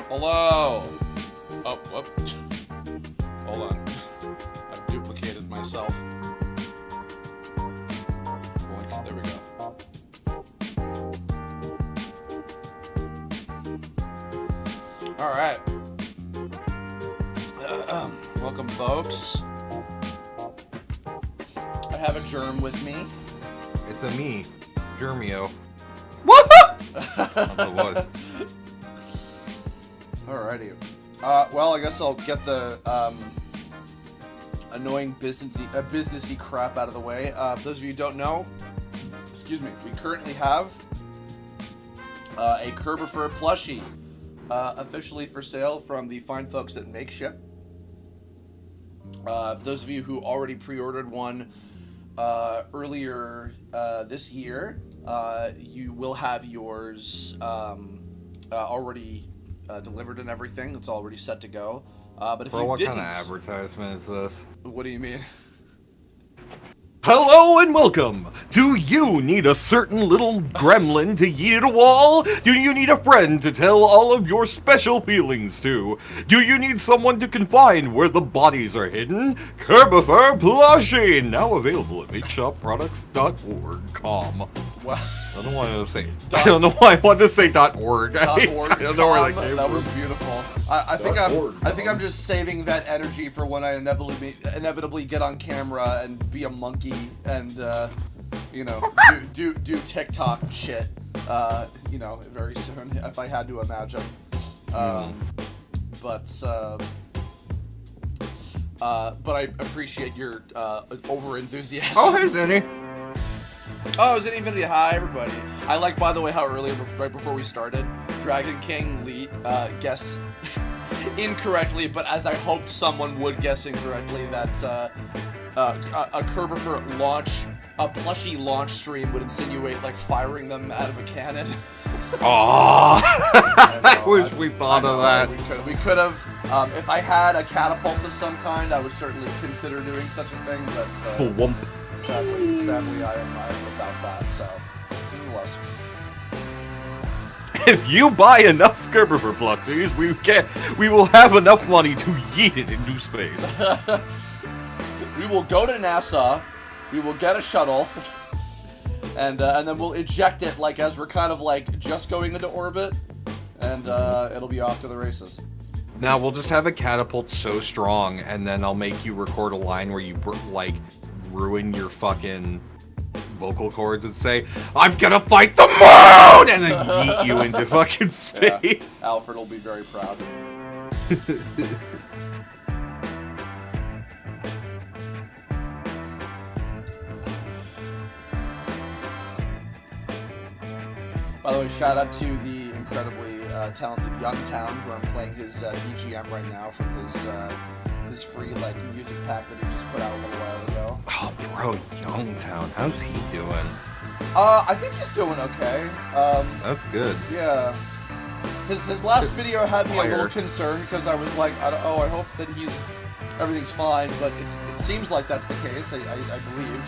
Hello. Oh, whoop. Hold on. I've duplicated myself. Boink. There we go. All right. Welcome, folks. I have a germ with me. It's a me, Germio. What? Alrighty. Well, I guess I'll get the annoying businessy crap out of the way. For those of you who don't know, excuse me, we currently have a Kirbopher plushie officially for sale from the fine folks at Makeship. For those of you who already pre-ordered one earlier this year, you will have yours already delivered and everything. It's already set to go. But if Bro, you what didn't, kind of advertisement is this? what do you mean? Hello and welcome! Do you need a certain little gremlin to yeet at a wall? Do you need a friend to tell all of your special feelings to? Do you need someone to confide where the bodies are hidden? Kirbopher Plushie! Now available at makeshopproducts.org.com. Well, I don't want to say. I don't know why I wanted to say .org. I don't know where that came that from. was beautiful. I think I'm just saving that energy for when I inevitably get on camera and be a monkey and do TikTok shit. Very soon if I had to imagine. But I appreciate your over enthusiasm. Oh, hey, Zenny. Oh, is it even hi everybody? I like, by the way, how earlier, right before we started, Dragon King guessed incorrectly, but as I hoped someone would guess incorrectly, that a Kirbopher plushie launch stream would insinuate like firing them out of a cannon. Aww. I wish we thought of that. We could have. If I had a catapult of some kind, I would certainly consider doing such a thing, but Wump. Sadly, I am without that, so nonetheless. If you buy enough Kirbopher plushies, we will have enough money to yeet it into space. We will go to NASA, we will get a shuttle, and then we'll eject it like as we're kind of like just going into orbit, and it'll be off to the races. Now we'll just have a catapult so strong, and then I'll make you record a line where you like ruin your fucking vocal cords and say, "I'm gonna fight the moon!" and then yeet you into fucking space. Yeah, Alfred will be very proud. By the way, shout out to the incredibly talented Youngtown, who I'm playing his BGM right now from his free like music pack that he just put out a little while ago. Oh, bro, Youngtown, how's he doing? I think he's doing okay. That's good. Yeah. His last video had me a little concerned because I was like, I hope that everything's fine, but it seems like that's the case. I believe.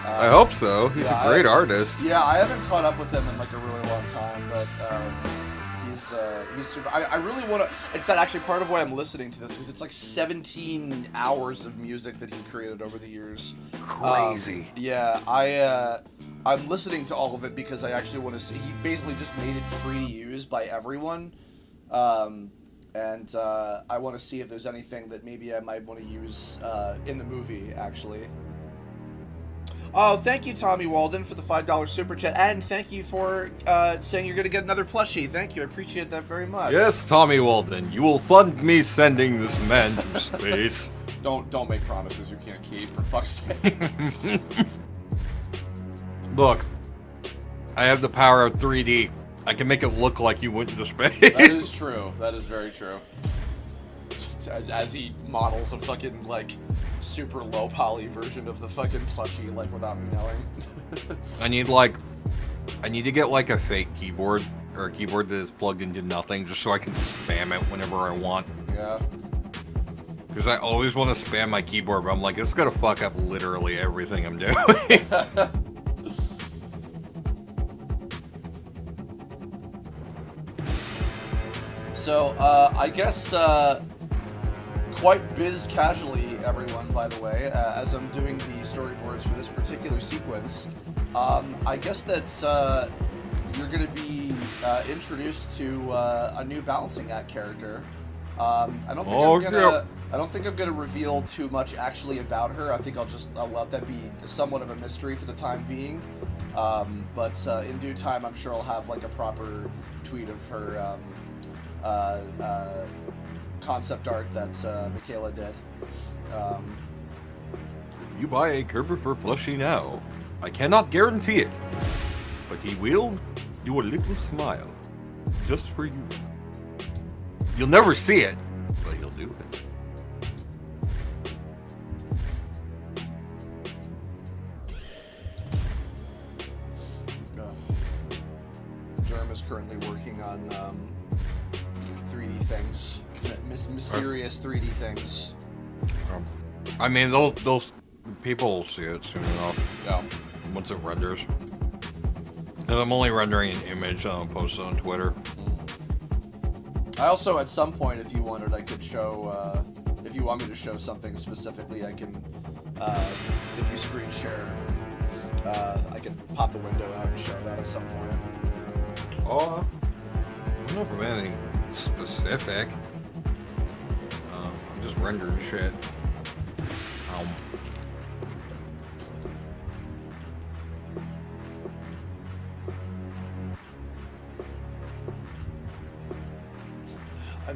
I hope so. He's a great artist. Yeah, I haven't caught up with him in like a really long time, but he's super. I really want to. In fact, actually, part of why I'm listening to this because it's like 17 hours of music that he created over the years. Crazy. Yeah, I'm listening to all of it because I actually want to see. He basically just made it free to use by everyone, and I want to see if there's anything that maybe I might want to use in the movie. Actually. Oh, thank you, Tommy Walden, for the $5 super chat, and thank you for saying you're going to get another plushie. Thank you, I appreciate that very much. Yes, Tommy Walden, you will fund me sending this man to space. Don't make promises you can't keep, for fuck's sake. Look, I have the power of 3D. I can make it look like you went into space. That is true. That is very true. As he models a fucking, like, super low poly version of the fucking plushie, like, without me knowing. I need to get, like, a fake keyboard, or a keyboard that is plugged into nothing, just so I can spam it whenever I want. Yeah. Because I always want to spam my keyboard, but I'm like, it's gonna fuck up literally everything I'm doing. So, I guess, quite biz casually, everyone, by the way, as I'm doing the storyboards for this particular sequence, I guess that, you're going to be, introduced to, a new balancing act character. I don't think I'm gonna reveal too much actually about her. I think I'll let that be somewhat of a mystery for the time being. But in due time, I'm sure I'll have like a proper tweet of her concept art that Michaela did. You buy a Kirbopher plushie now. I cannot guarantee it, but he will do a little smile just for you. You'll never see it, but he'll do it. Germ is currently working on 3D things, mysterious 3D things. I mean, those people will see it soon enough. Yeah. Once it renders. And I'm only rendering an image I'll post on Twitter. I also, at some point, if you wanted, I could show, if you want me to show something specifically, I can, if you screen share, I can pop the window out and show that at some point. Oh, I don't know if I'm anything specific. I'm just rendering shit.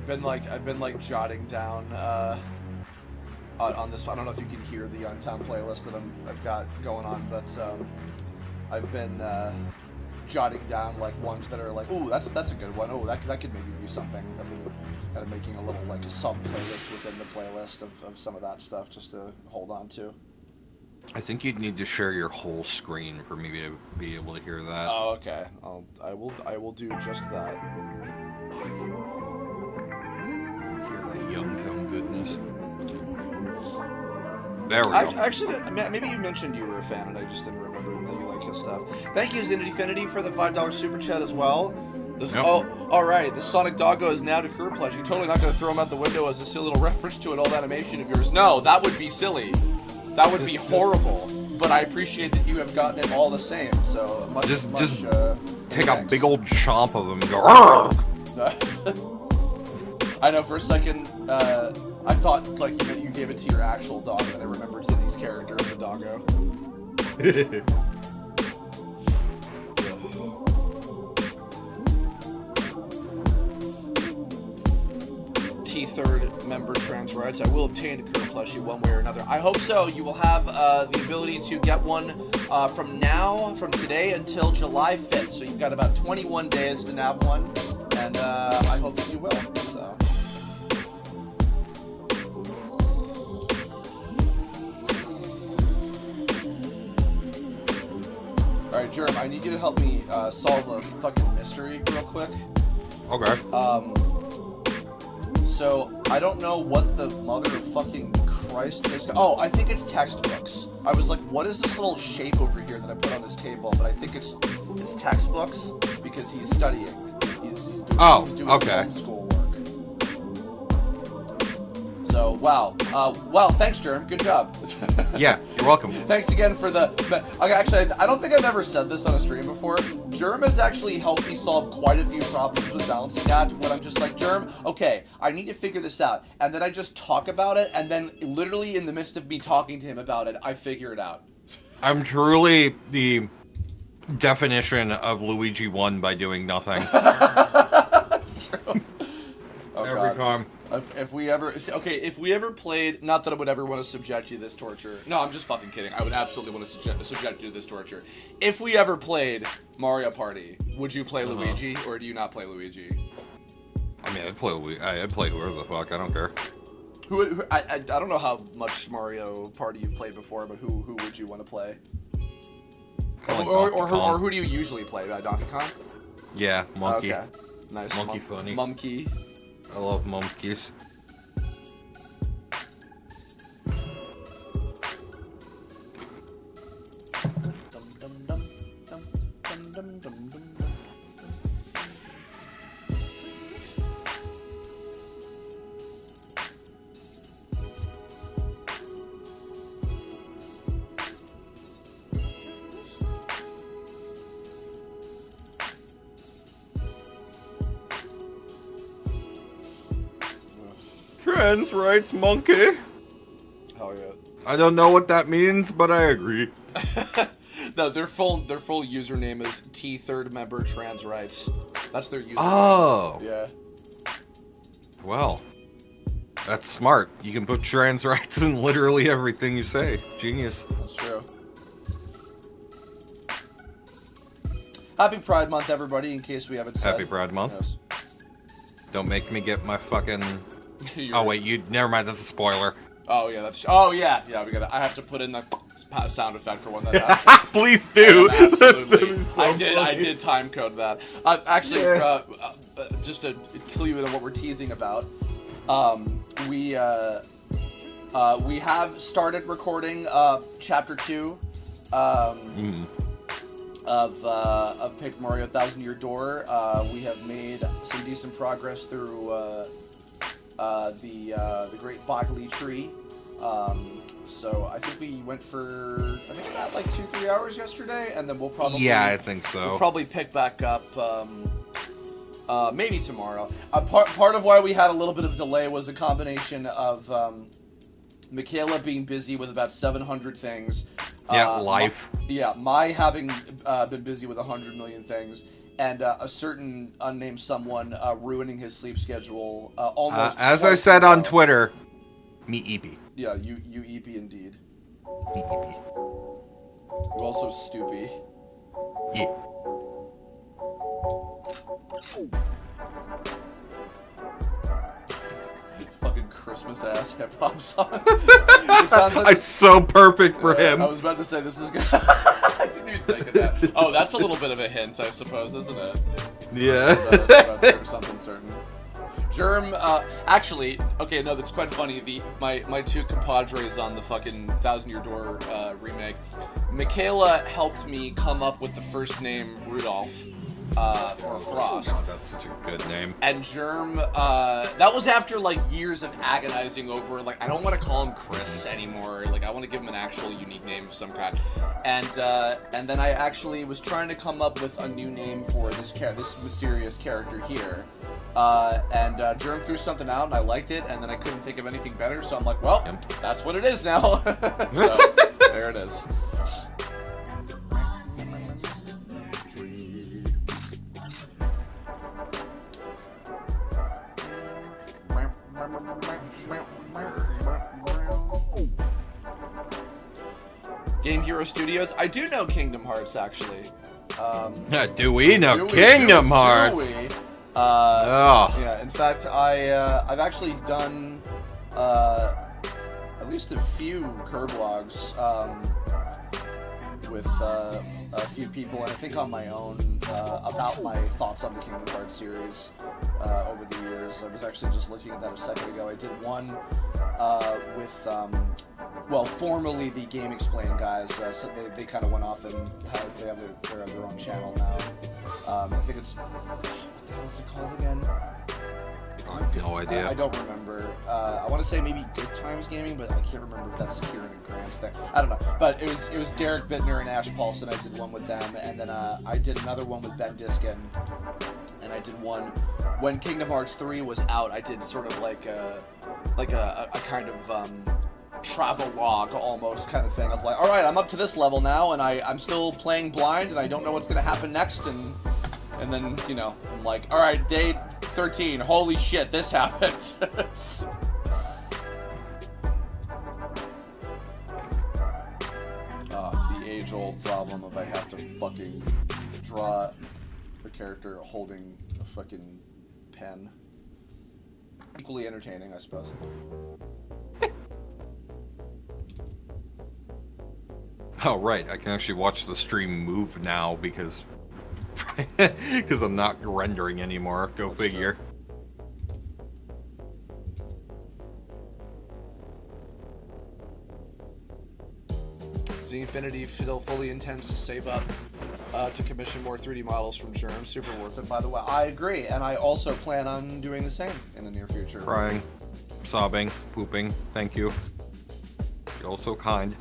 I've been like jotting down on this. I don't know if you can hear the Untown playlist that I've got going on, but I've been jotting down like ones that are like, ooh, that's a good one. Oh, that could maybe be something. I've been kind of making a little like a sub playlist within the playlist of some of that stuff just to hold on to. I think you'd need to share your whole screen for me to be able to hear that. Oh, okay. I will do just that. Young goodness. There we go. Actually, maybe you mentioned you were a fan, and I just didn't remember that you like his stuff. Thank you, Zinfinity, for the $5 super chat as well. Yep. Oh, all right. The Sonic Doggo is now to Curb Plush. You're totally not going to throw him out the window as a silly little reference to an old animation of yours. No, that would be silly. That would be horrible. But I appreciate that you have gotten it all the same. So much. Just take thanks. a big old chomp of him and go. I know, for a second, I thought like you gave it to your actual dog, and I remembered Zinny's character as a doggo. T3rd member trans rights. I will obtain a Curb plushie one way or another. I hope so. You will have the ability to get one from today until July 5th. So you've got about 21 days to nab one, and I hope that you will. So. Alright, Germ, I need you to help me solve a fucking mystery real quick. Okay. So, I don't know what the motherfucking Christ is. Oh, I think it's textbooks. I was like, what is this little shape over here that I put on this table? But I think it's textbooks because he's studying. He's doing homeschool work. So, wow. Wow, thanks, Germ. Good job. Yeah, you're welcome. Thanks again for the... Okay, actually, I don't think I've ever said this on a stream before. Germ has actually helped me solve quite a few problems with balancing act when I'm just like, Germ, okay, I need to figure this out. And then I just talk about it, and then literally in the midst of me talking to him about it, I figure it out. I'm truly the definition of Luigi won by doing nothing. That's true. Oh, Every time. If we ever played, not that I would ever want to subject you to this torture. No, I'm just fucking kidding. I would absolutely want to subject you to this torture. If we ever played Mario Party, would you play Luigi, or do you not play Luigi? I mean, I'd play whoever the fuck. I don't care. I don't know how much Mario Party you've played before, but who would you want to play? Or who do you usually play? Donkey Kong? Yeah, Monkey. Okay, nice. Monkey funny. Monkey. I love monkeys. Trans rights monkey. Hell yeah. I don't know what that means, but I agree. No, their full username is T third member trans rights. That's their username. Oh. Yeah. Well, that's smart. You can put trans rights in literally everything you say. Genius. That's true. Happy Pride Month, everybody, in case we haven't said. Happy Pride Month. Yes. Don't make me get my fucking... Oh, wait, never mind, that's a spoiler. Oh, yeah, that's... Oh, yeah, I have to put in the sound effect for when that happens. Please do. Absolutely. So I did time code that. Actually, yeah. Just to clue you in on what we're teasing about, we have started recording Chapter 2 of Paper Mario Thousand Year Door. We have made some decent progress through the Great Bogly Tree. So I think we went for about like 2-3 hours yesterday, and then we'll probably I think so. We'll probably pick back up maybe tomorrow. Part of why we had a little bit of delay was a combination of Michaela being busy with about 700 things. Life. My having been busy with 100 million things, and a certain unnamed someone ruining his sleep schedule almost. As I said on Twitter, me EP. Yeah, you EP indeed. Me EP. You also stoopy. Yeah. Fucking Christmas ass hip hop song. It sounds like It's so perfect for him. I was about to say this is good. I didn't even think of that. Oh, that's a little bit of a hint, I suppose, isn't it? Yeah. About something certain. Germ, actually, okay, no, that's quite funny. My two compadres on the fucking Thousand Year Door remake, Michaela helped me come up with the first name Rudolph for Frost. God, that's such a good name. And Germ, that was after like years of agonizing over, like, I don't want to call him Chris anymore. Like, I want to give him an actual unique name of some kind. And then I actually was trying to come up with a new name for this mysterious character here. And Germ threw something out, and I liked it, and then I couldn't think of anything better, so I'm like, well, that's what it is now. So, there it is. Game Hero Studios. I do know Kingdom Hearts, actually. Do we know Kingdom Hearts? Do we? Oh. Yeah, in fact, I've actually done at least a few Kerblogs with a few people, and I think on my own, about my thoughts on the Kingdom Hearts series over the years. I was actually just looking at that a second ago. I did one with, formerly the Game Explain guys. So they kind of went off and they have their own channel now. I think it's... What the hell is it called again? I have no idea. I don't remember. I want to say maybe Good Times Gaming, but I can't remember if that's Kieran and Graham's thing. I don't know. But it was Derek Bittner and Ash Paulson. I did one with them, and then I did another one with Ben Diskin, and I did one when Kingdom Hearts 3 was out. I did sort of like a kind of travel log almost kind of thing of like, all right, I'm up to this level now, and I'm still playing blind, and I don't know what's gonna happen next, and then, you know, I'm like, all right, day 13, holy shit, this happened. The age-old problem of I have to fucking draw the character holding a fucking pen. Equally entertaining, I suppose. Oh, right. I can actually watch the stream move now because I'm not rendering anymore. Go figure. Z Infinity still fully intends to save up to commission more 3D models from Germ. Super worth it, by the way. I agree, and I also plan on doing the same in the near future. Crying, sobbing, pooping. Thank you. You're also kind.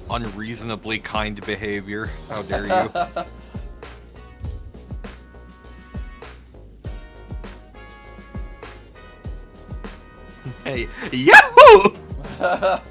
Unreasonably kind behavior. How dare you? Hey, Yahoo! Oh.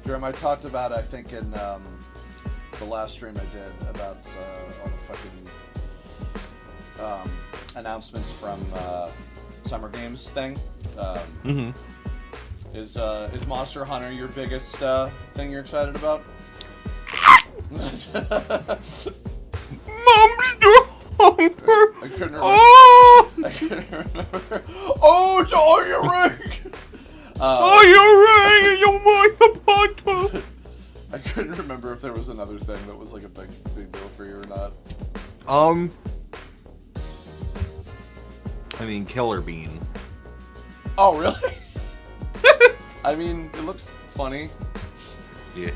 Jeremy, I talked about, I think, in the last stream I did about all the fucking announcements from Summer Games thing. Is Monster Hunter your biggest thing you're excited about? Monster Hunter! I couldn't remember. Oh! I couldn't remember. Oh, it's on your ring! You're right, you're my potato! I couldn't remember if there was another thing that was like a big deal for you or not. I mean, Killer Bean. Oh, really? I mean, it looks funny. Yeah.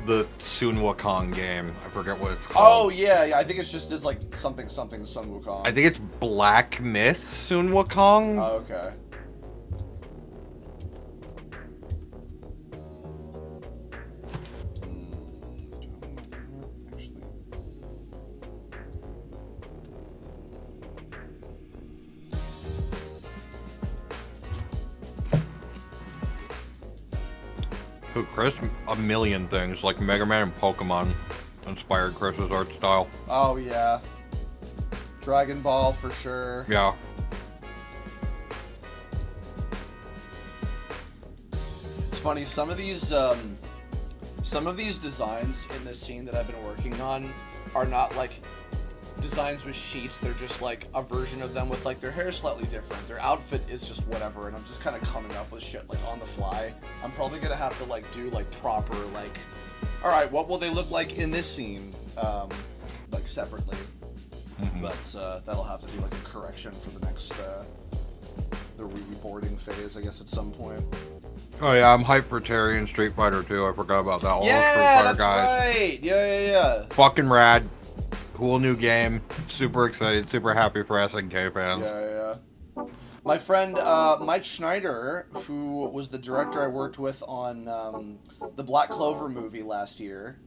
The Sun Wukong game. I forget what it's called. Oh, yeah, I think it's just like something Sun Wukong. I think it's Black Myth Sun Wukong. Oh, okay. Who, Chris? A million things, like Mega Man and Pokemon inspired Chris's art style. Oh, yeah. Dragon Ball for sure. Yeah. It's funny, some of these designs in this scene that I've been working on are not like designs with sheets. They're just like a version of them with like their hair slightly different. Their outfit is just whatever, and I'm just kind of coming up with shit like on the fly. I'm probably gonna have to like do like proper like, all right, what will they look like in this scene, like separately. But that'll have to be like a correction for the next the reboarding phase, I guess, at some point. Oh yeah, I'm hyped for Terry and Street Fighter 2. I forgot about that. All Yeah, the Street Fighter that's guys. right. Yeah. Fucking rad. Cool new game. Super excited. Super happy for SNK fans. Yeah. My friend Mike Schneider, who was the director I worked with on the Black Clover movie last year,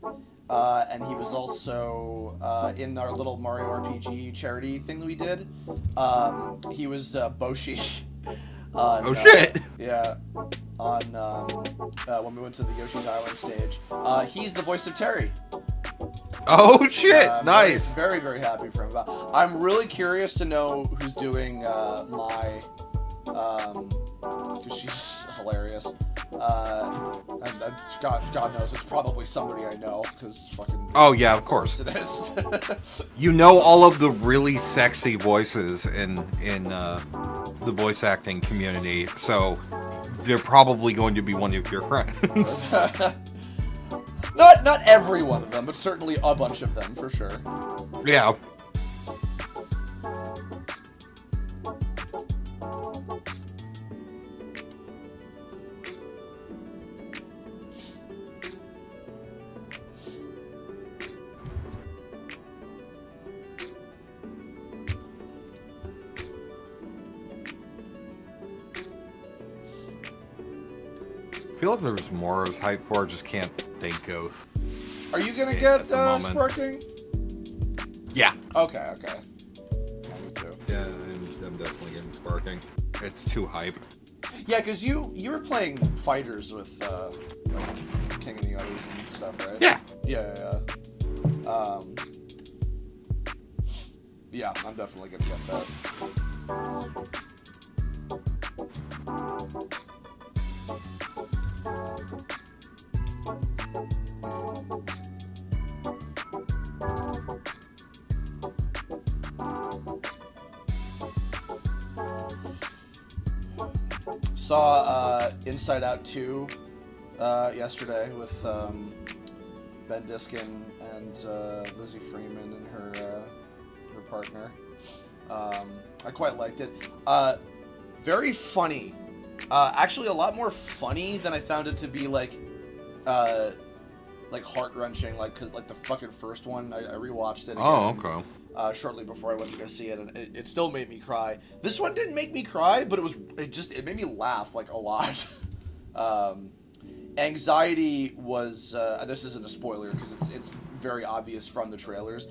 and he was also in our little Mario RPG charity thing that we did. He was Boshi. On, shit! Yeah. On when we went to the Yoshi's Island stage. He's the voice of Terry. Oh shit! Nice. Very, very happy for him. I'm really curious to know who's doing Mai, because she's hilarious. And God knows it's probably somebody I know, because fucking. Oh yeah, of course. It is. You know all of the really sexy voices in the voice acting community, so they're probably going to be one of your friends. Not every one of them, but certainly a bunch of them for sure. Yeah. I feel like there was more I was hyped for, I just can't think of. Are you gonna get Sparking? Yeah. Okay. Me too. Yeah, I'm definitely getting Sparking. It's too hype. Yeah, because you were playing fighters with like King of Niosi and stuff, right? Yeah. Yeah, I'm definitely gonna get that. Saw Inside Out 2 yesterday with Ben Diskin and Lizzie Freeman and her partner. I quite liked it. Very funny. Actually, a lot more funny than I found it to be, like heart-wrenching, like the fucking first one. I rewatched it again. Oh, okay. Shortly before I went to go see it, and it still made me cry. This one didn't make me cry, but it made me laugh, like, a lot. Anxiety was, this isn't a spoiler because it's very obvious from the trailers.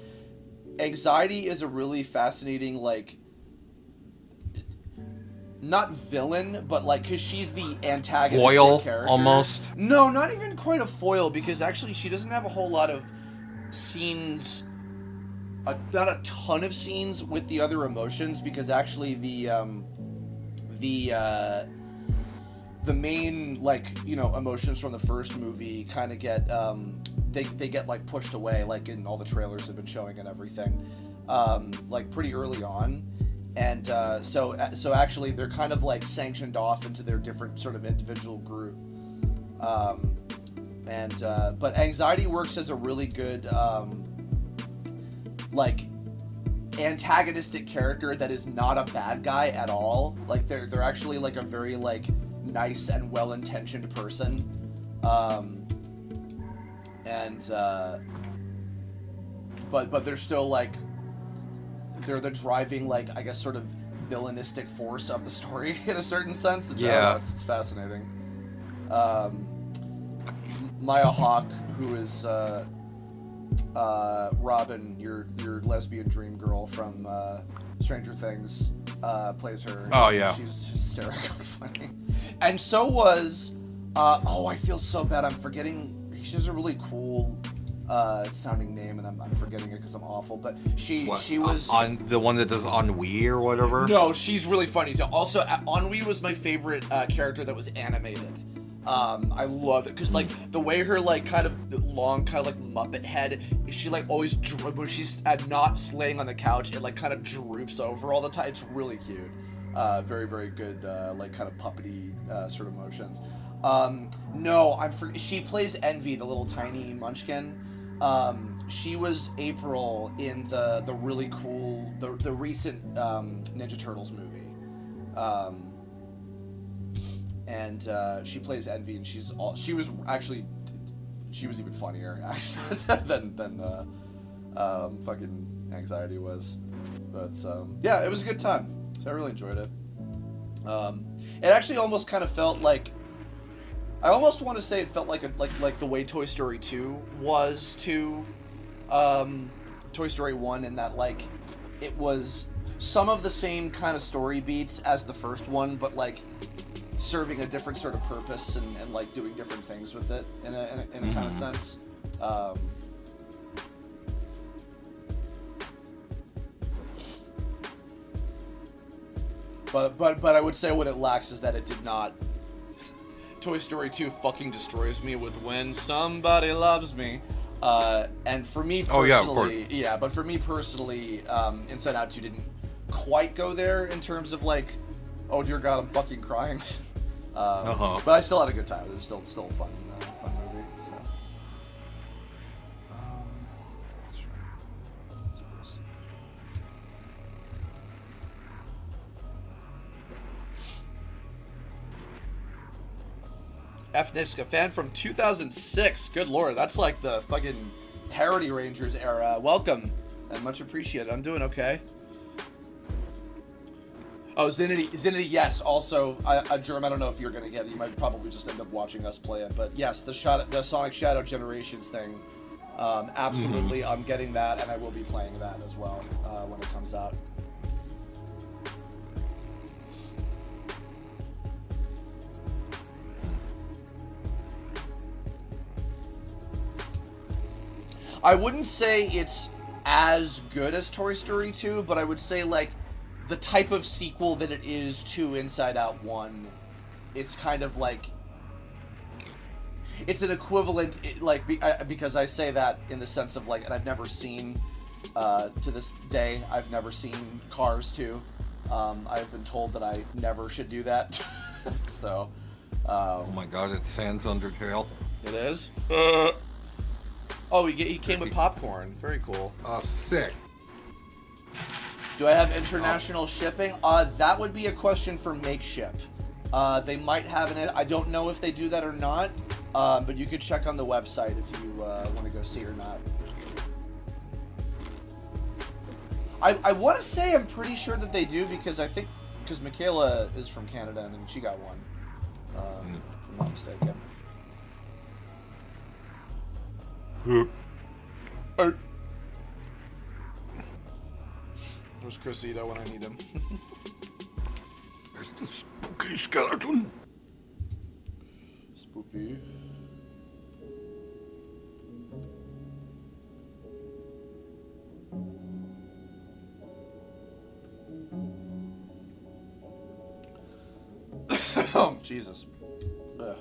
Anxiety is a really fascinating, like, not villain, but, like, because she's the antagonistic foil, character. almost? No, not even quite a foil, because actually she doesn't have a whole lot of scenes, not a ton of scenes with the other emotions, because actually the main, like, you know, emotions from the first movie kind of get, they get, like, pushed away, like in all the trailers have been showing and everything, like, pretty early on. And so actually they're kind of, like, sanctioned off into their different sort of individual group. But anxiety works as a really good, like, antagonistic character that is not a bad guy at all. Like, they're actually, like, a very, like, nice and well-intentioned person. But they're still, like, they're the driving, like, I guess, sort of villainistic force of the story in a certain sense. It's fascinating. Maya Hawke, who is Robin, your lesbian dream girl from Stranger Things, plays her. Oh, yeah. She's hysterically funny. And so was, I feel so bad. I'm forgetting. She has a really cool sounding name, and I'm forgetting it because I'm awful. But she was on the one that does Ennui or whatever. No, she's really funny too. Also, Ennui was my favorite character that was animated. I love it because, like, the way her, like, kind of long, kind of like Muppet head, she, like, always when she's not laying on the couch, it, like, kind of droops over all the time. It's really cute. Very, very good, like, kind of puppety sort of motions. No, she plays Envy, the little tiny munchkin. She was April in the really cool, the recent Ninja Turtles movie. And she plays Envy, and she was even funnier actually than fucking Anxiety was. But yeah, it was a good time. So I really enjoyed it. It actually almost kind of felt like, I almost want to say it felt like the way Toy Story 2 was to Toy Story 1, in that, like, it was some of the same kind of story beats as the first one, but, like, serving a different sort of purpose and like doing different things with it in a kind of sense. But I would say what it lacks is that it did not. Toy Story 2 fucking destroys me with When Somebody Loves Me. And for me personally, but for me personally, Inside Out 2 didn't quite go there in terms of, like, oh dear God, I'm fucking crying. But I still had a good time. It was still a fun movie. So. F. Niska, fan from 2006. Good lord, that's like the fucking Parody Rangers era. Welcome, and much appreciated. I'm doing okay. Oh, Zinity, yes. Also, Germ, I don't know if you're gonna get it. You might probably just end up watching us play it. But yes, the Sonic Shadow Generations thing. Absolutely, I'm getting that, and I will be playing that as well when it comes out. I wouldn't say it's as good as Toy Story 2, but I would say, like, the type of sequel that it is to Inside Out 1, it's kind of like, it's an equivalent, because I say that in the sense of, like, and I've never seen, to this day, I've never seen Cars 2. I've been told that I never should do that. So, oh my God, it's Sans Undertale. It is? Oh, he came with popcorn. Very cool. Oh, sick. Do I have international shipping? That would be a question for Makeship. They might have it. I don't know if they do that or not, but you could check on the website if you want to go see or not. I want to say I'm pretty sure that they do because Michaela is from Canada and she got one. If I'm not mistaken. Where's Crescito when I need him? There's the spooky skeleton. Spoopy. Oh, Jesus. Ugh.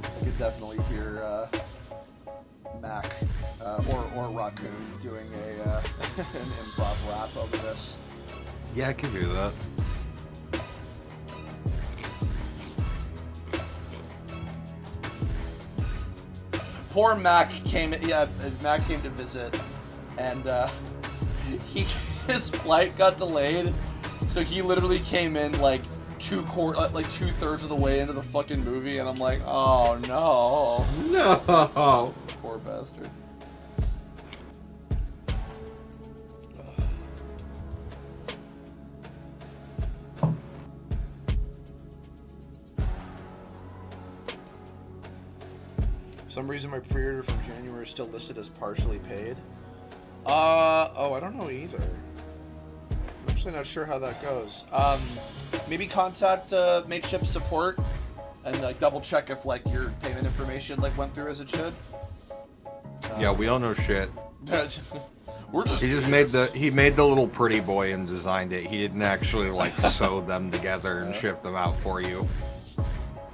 I could definitely hear Mac or Raccoon doing an improv rap over this. Yeah, I can do that. Poor Mac came. Yeah, Mac came to visit, and his flight got delayed, so he literally came in like 2/3 of the way into the fucking movie, and I'm like, oh no, No. poor bastard. For some reason my pre-order from January is still listed as partially paid. Oh, I don't know either. I'm actually not sure how that goes. Maybe contact Makeship support and like double check if like your payment information like went through as it should. Yeah, we don't know shit. We're just He made the little pretty boy and designed it. He didn't actually like sew them together and ship them out for you.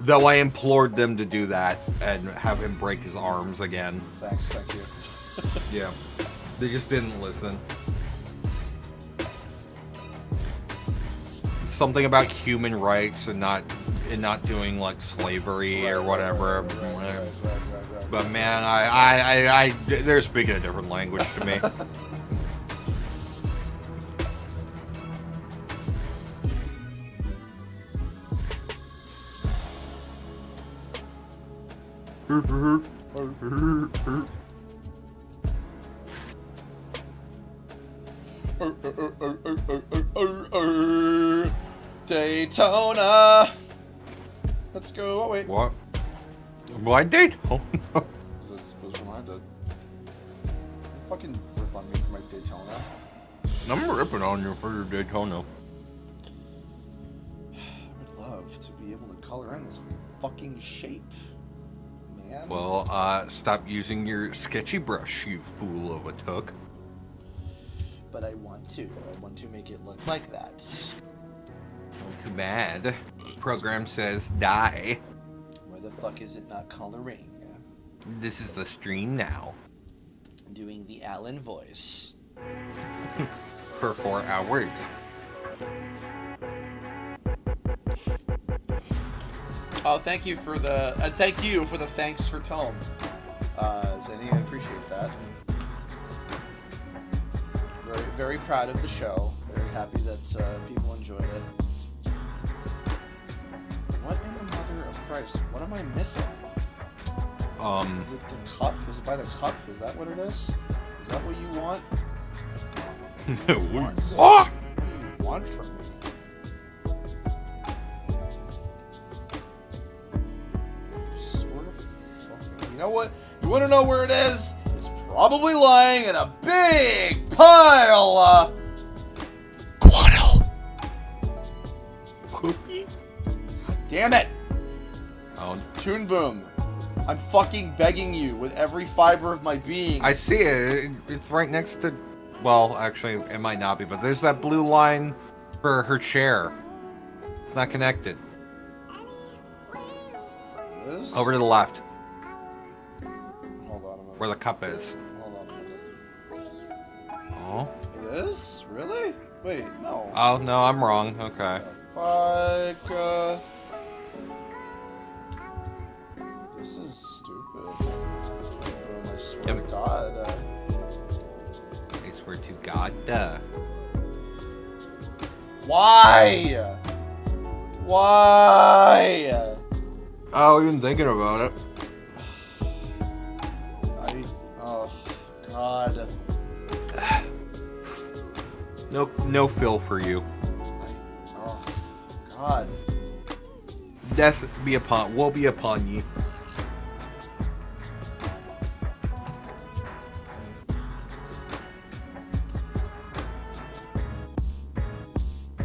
Though I implored them to do that and have him break his arms again. Thanks, thank you. Yeah. They just didn't listen. Something about human rights and not doing like slavery or whatever. Right. But man, I they're speaking a different language to me. Daytona. Let's go. Oh wait. What? Blind date? Oh no. This was when I did. Fucking rip on me for my Daytona. I'm ripping on you for your Daytona. I would love to be able to color in this fucking shape, man. Well, stop using your sketchy brush, you fool of a took. But I want to. I want to make it look like that. Too bad. Program says die. Why the fuck is it not coloring? This is the stream now. Doing the Alan voice. For 4 hours. Oh, thank you for the thanks for tone, Zenny. I appreciate that. Very, very proud of the show. Very happy that people enjoyed it. What in the mother of Christ? What am I missing? Is it the cup? Is it by the cup? Is that what it is? Is that what you want? What do you want from me? Sort of. You know what? You want to know where it is? It's probably lying in a big pile. Guano. Cookie? Damn it! Oh, Toon Boom. I'm fucking begging you with every fiber of my being. I see it. It's right next to... Well, actually, it might not be, but there's that blue line for her chair. It's not connected. It is? Over to the left, Hold on a minute. where the cup is. Hold on a minute. Oh. It is? Really? Wait, no. Oh, no, I'm wrong. Okay. Vodka. This is stupid. Oh, I swear to God. I swear to God. Why? Why? Oh, even thinking about it. Oh, God. No fill for you. Oh, God. Death will be upon ye.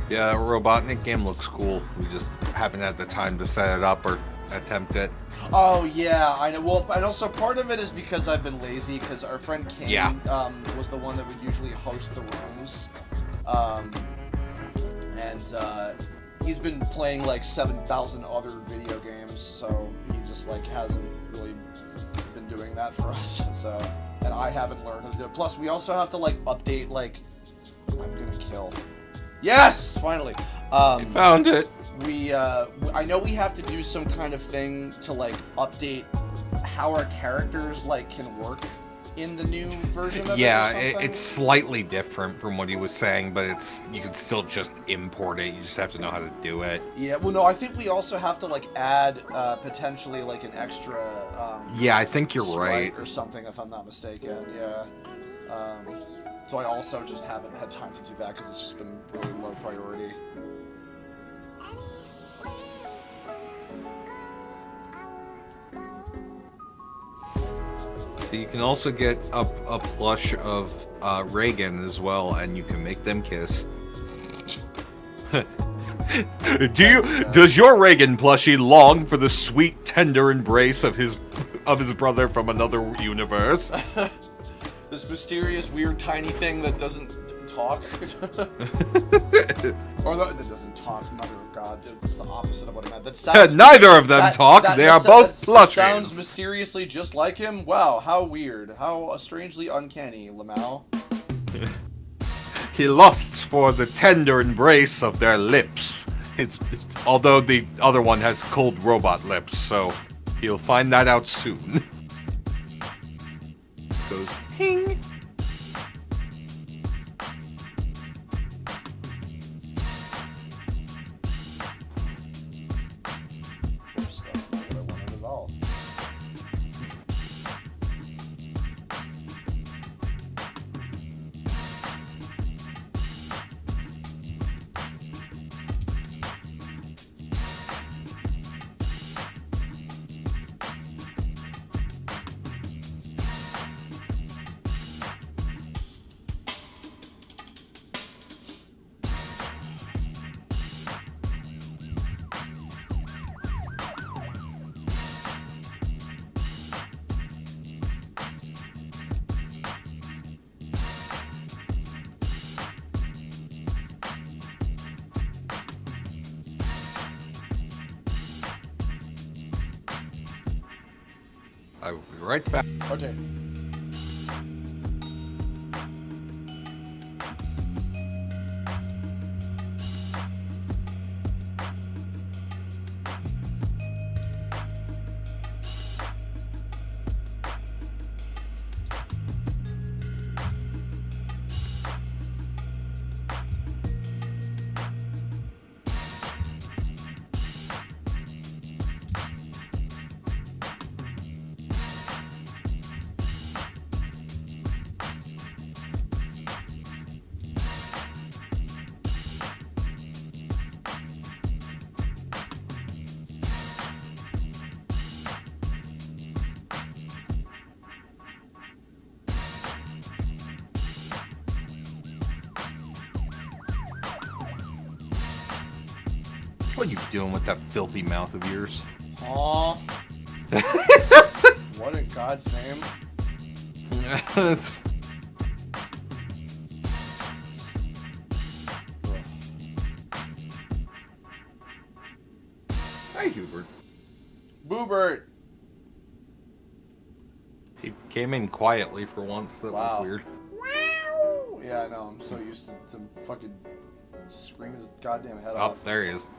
Yeah, Robotnik game looks cool. We just haven't had the time to set it up or attempt it. Oh, yeah, I know. Well, and also part of it is because I've been lazy, because our friend Kane was the one that would usually host the rooms. He's been playing like 7,000 other video games, so he just like hasn't really been doing that for us. So, and I haven't learned how to do it. Plus, we also have to like update like I'm gonna kill. Yes, finally. Found it. I know we have to do some kind of thing to like update how our characters like can work in the new version of it. Yeah, it's slightly different from what he was saying, but you can still just import it. You just have to know how to do it. Yeah, well, no, I think we also have to like add potentially like an extra. Yeah, I think you're right. Or something, if I'm not mistaken. Yeah. So I also just haven't had time to do that because it's just been really low priority. So you can also get a plush of Reagan as well, and you can make them kiss. Does your Reagan plushie long for the sweet, tender embrace of his brother from another universe? This mysterious, weird, tiny thing that doesn't talk. Or that doesn't talk, mother of God. It's the opposite of what I meant. That sounds, neither of them talk. They are both plushies. Sounds mysteriously just like him. Wow, how weird. How strangely uncanny, Lamau. He lusts for the tender embrace of their lips. Although the other one has cold robot lips, so he'll find that out soon. Goes ping. Oops, that's not what I wanted at all. I will be right back. Okay. What are you doing with that filthy mouth of yours? Aw. What in God's name? Hi, Hubert. Boobert. He came in quietly for once. That was weird. Wow. Yeah, I know. I'm so used to fucking scream his goddamn head off. Oh, there he is.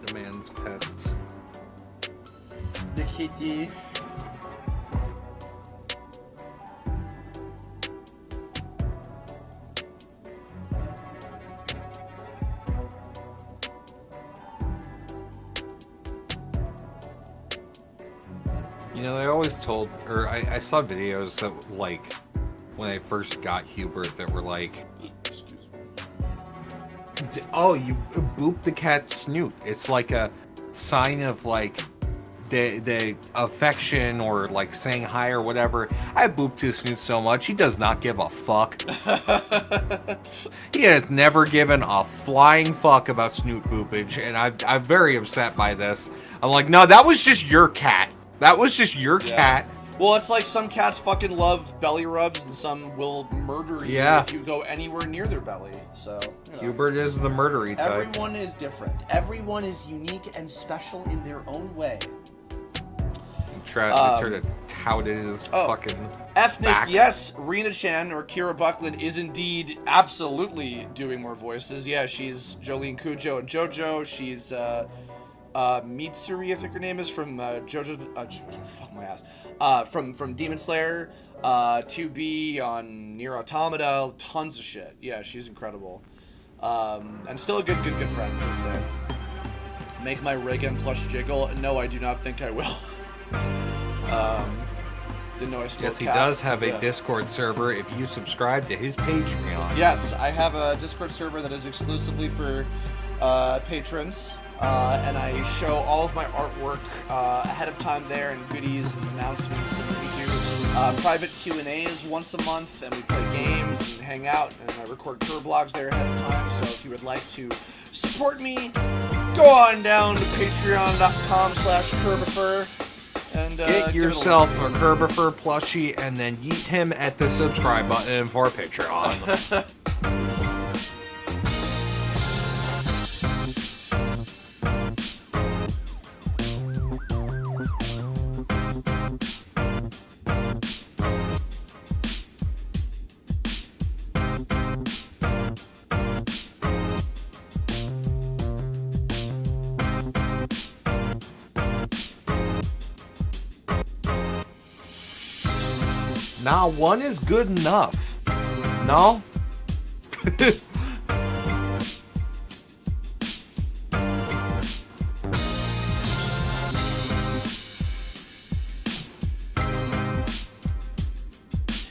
Demands pets. The kitty. You know, they always told, or I saw videos that, like, when I first got Hubert, that were like, Excuse me. oh, you boop the cat's snoot. It's like a sign of, like, the affection or, like, saying hi or whatever. I booped his snoot so much, he does not give a fuck. He has never given a flying fuck about snoot boopage, and I'm very upset by this. I'm like, no, that was just your cat. That was just your cat. Well, it's like some cats fucking love belly rubs and some will murder you if you go anywhere near their belly. So, you know. Hubert is the murdery type. Everyone is different. Everyone is unique and special in their own way. Try to tout his fucking Fness, facts. yes, Rena Chan or Kira Buckland is indeed absolutely doing more voices. Yeah, she's Jolene Cujo and JoJo. She's Mitsuri, I think her name is, from fuck my ass. From Demon Slayer, 2B on Nier Automata, tons of shit. Yeah, she's incredible. And still a good friend to this day. Make my rig and plush jiggle? No, I do not think I will. Didn't know I spoke. Yes, he does have a Discord server if you subscribe to his Patreon. Yes, I have a Discord server that is exclusively for patrons. And I show all of my artwork ahead of time there, and goodies and announcements, and we do private Q&As once a month, and we play games and hang out, and I record Kerblogs there ahead of time. So if you would like to support me, go on down to patreon.com/Kirbopher and get yourself a Kirbopher plushie and then yeet him at the subscribe button for Patreon. Nah, one is good enough. No?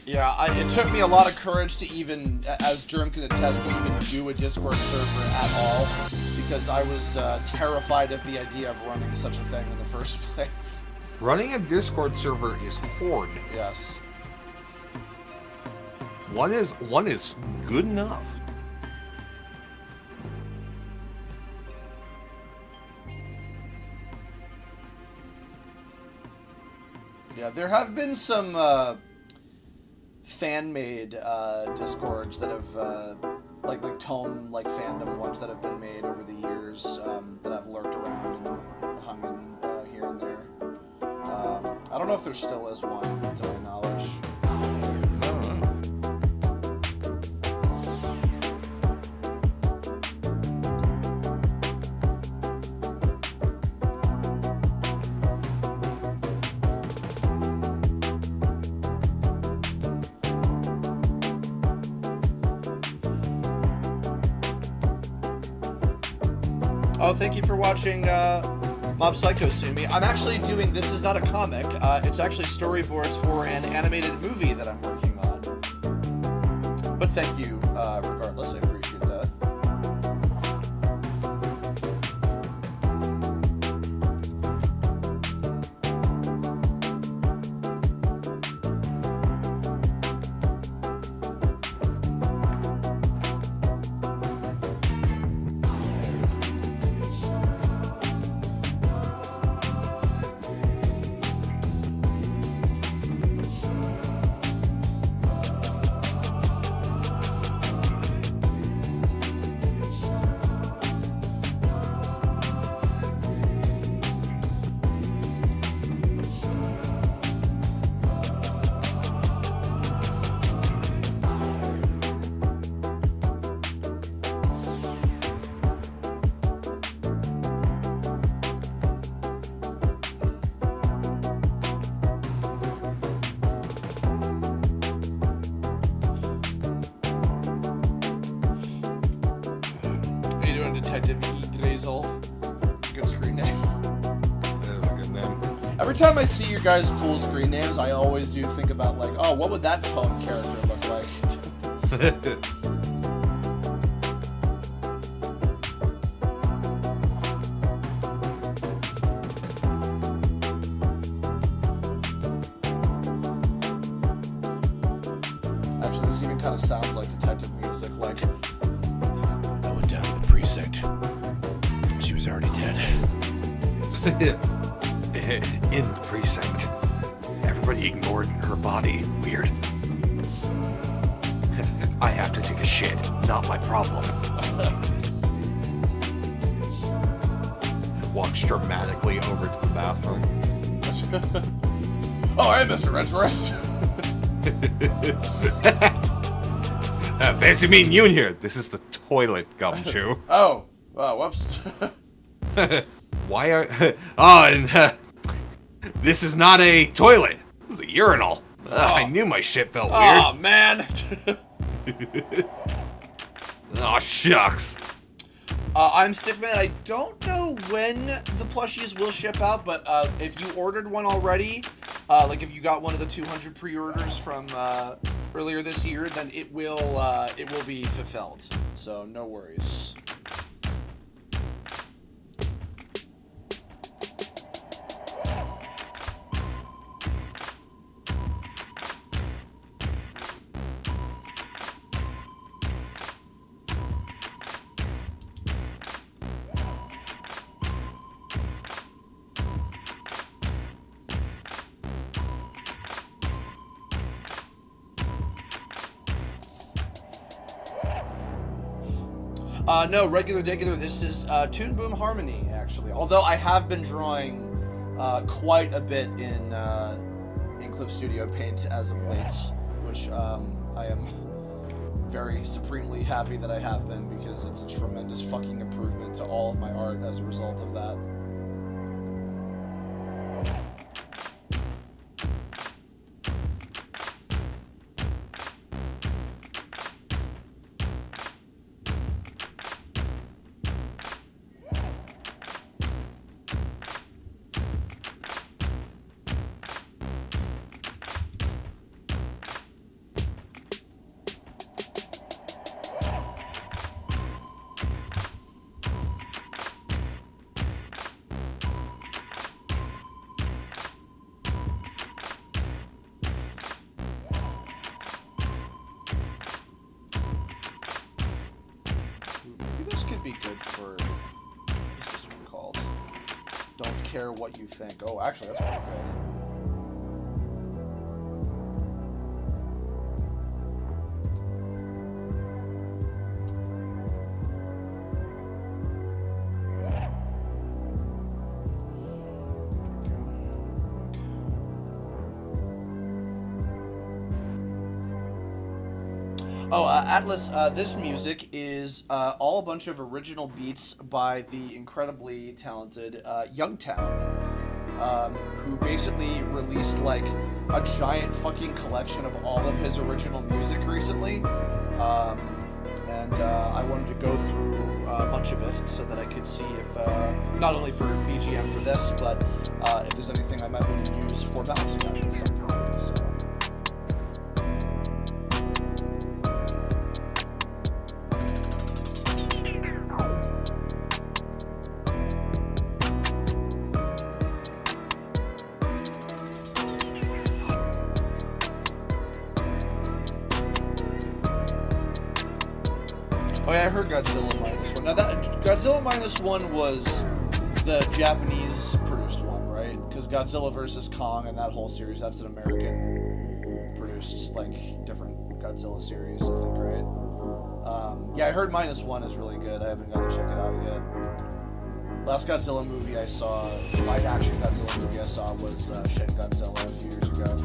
Yeah, it took me a lot of courage to even, as Germ can attest, to even do a Discord server at all, because I was terrified of the idea of running such a thing in the first place. Running a Discord server is hard. Yes. One is good enough. Yeah, there have been some fan-made Discords that have like tome fandom ones that have been made over the years that I've lurked around and hung in here and there. I don't know if there still is one, to my knowledge. Oh, thank you for watching Mob Psycho Sue Me. I'm actually doing, this is not a comic, it's actually storyboards for an animated movie that I'm working on. But thank you, regardless, I appreciate that. Detective E. Drazel. Good screen name. That is a good name. Every time I see your guys' cool screen names, I always do think about, like, oh, what would that tone character look like? Actually, this even kind of sounds like detective music, like, I went down to the precinct. She was already dead. In the precinct. Everybody ignored her body. Weird. I have to take a shit. Not my problem. Walks dramatically over to the bathroom. Oh, hey, Mr. Redforth. Fancy meeting you in here. This is the toilet, Gumshoe. Oh, whoops. Why are... Oh, and this is not a toilet. This is a urinal. I knew my shit felt weird. Oh, man. Oh, shucks. I'm Stickman. I don't know when the plushies will ship out, but if you ordered one already, like if you got one of the 200 pre-orders from earlier this year, then it will be fulfilled. So no worries. No, regular. This is Toon Boom Harmony, actually. Although I have been drawing quite a bit in Clip Studio Paint as of late, which I am very supremely happy that I have been, because it's a tremendous fucking improvement to all of my art as a result of that. Be good for, what's this one called? Don't care what you think. Oh, actually, that's pretty good. Oh, Atlas, this music is all a bunch of original beats by the incredibly talented Youngtown, who basically released, like, a giant fucking collection of all of his original music recently. And I wanted to go through a bunch of it so that I could see if, not only for BGM for this, but if there's anything I might want to use for balancing out at some point. So. Oh yeah, I heard Godzilla -1. Now that Godzilla -1 was the Japanese produced one, right? Because Godzilla vs. Kong and that whole series, that's an American produced, like, different Godzilla series, I think, right? Yeah, I heard -1 is really good. I haven't got to check it out yet. Last Godzilla movie I saw, live action Godzilla movie I saw was Shin Godzilla a few years ago.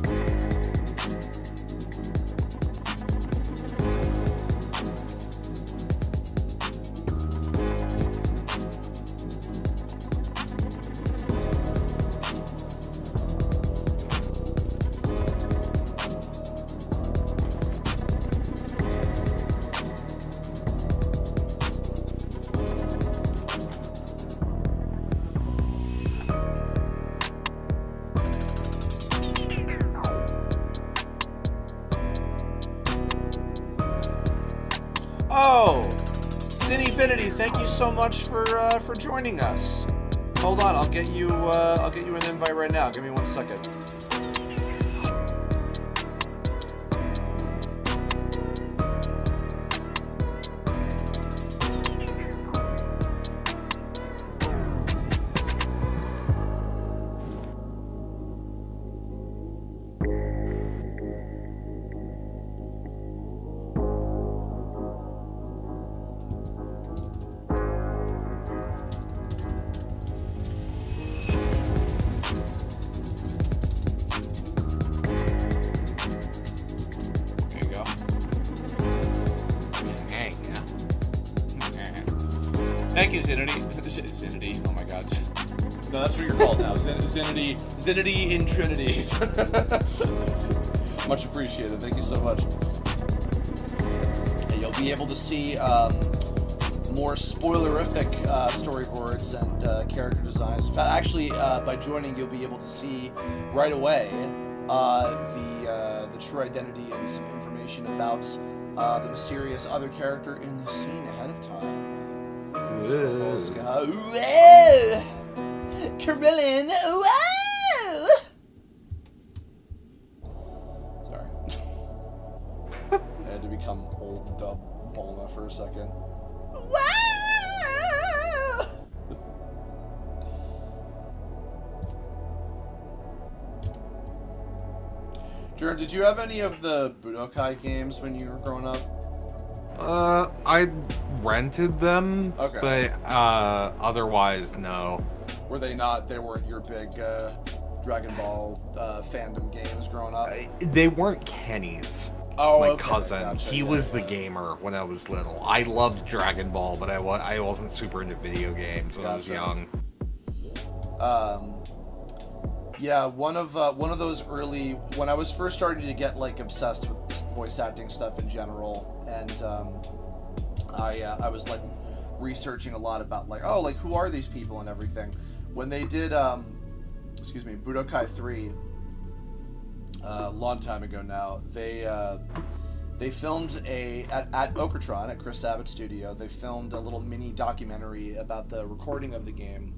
Vinny, thank you so much for joining us. Hold on, I'll get you an invite right now. Give me 1 second. Thank you, Zinity. Zinity, oh my god. No, that's what you're called now. Zinity in Trinity. Much appreciated. Thank you so much. And you'll be able to see more spoilerific storyboards and character designs. In fact, actually, by joining, you'll be able to see right away the true identity and some information about the mysterious other character in the scene ahead of time. Krillin, whoa! Sorry. I had to become old dub Bulma for a second. Whoa! Jared, did you have any of the Budokai games when you were growing up? I rented them, okay. But otherwise, no. Were they not? They weren't your big Dragon Ball fandom games growing up? They weren't Kenny's. Oh, my okay. cousin. Gotcha. He was the gamer when I was little. I loved Dragon Ball, but I wasn't super into video games when I was young. Yeah, one of those early, when I was first starting to get like obsessed with voice acting stuff in general, and I was like researching a lot about like, oh, like who are these people and everything. When they did Budokai 3 a long time ago now, they filmed at Okratron, at Chris Sabat's studio, they filmed a little mini documentary about the recording of the game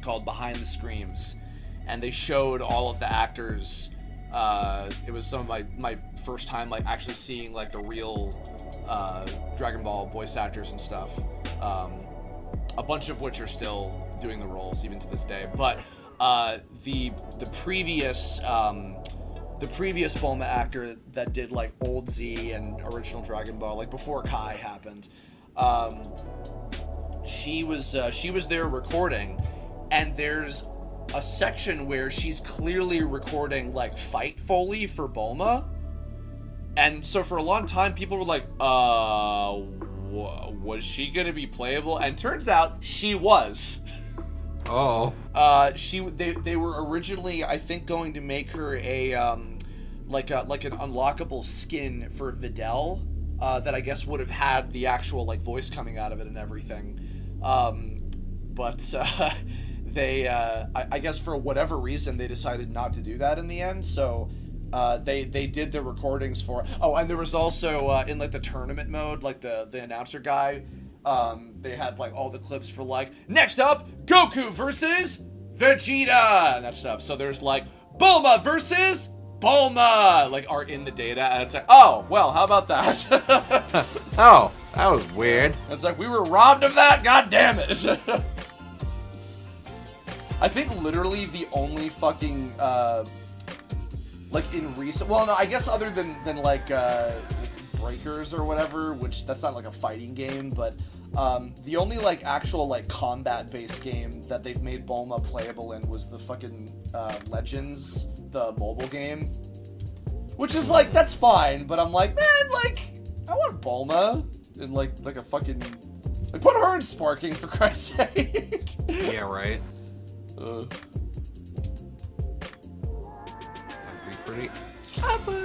called Behind the Screams. And they showed all of the actors. It was some of my first time like actually seeing like the real Dragon Ball voice actors and stuff. A bunch of which are still doing the roles even to this day. But the previous Bulma actor that did like old Z and original Dragon Ball, like before Kai happened, she was there recording, and there's a section where she's clearly recording like fight Foley for Bulma, and so for a long time people were like, was she gonna be playable? And turns out she was. Oh. They were originally, I think, going to make her a like an unlockable skin for Videl that I guess would have had the actual like voice coming out of it and everything, but they I guess for whatever reason they decided not to do that in the end. So they did the recordings for. Oh, and there was also in like the tournament mode, like the announcer guy. They had like all the clips for like, next up, Goku versus Vegeta and that stuff. So there's like Bulma versus Bulma, like are in the data, and it's like, oh well, how about that? Oh, that was weird. It's like we were robbed of that. God damn it. I think literally the only fucking like in recent, well, no, I guess other than like Breakers or whatever, which that's not like a fighting game, but the only like actual like combat based game that they've made Bulma playable in was the fucking Legends, the mobile game, which is like, that's fine, but I'm like, man, like I want Bulma in like a fucking, like put her in Sparking for Christ's sake. Yeah, right. That'd be pretty epic.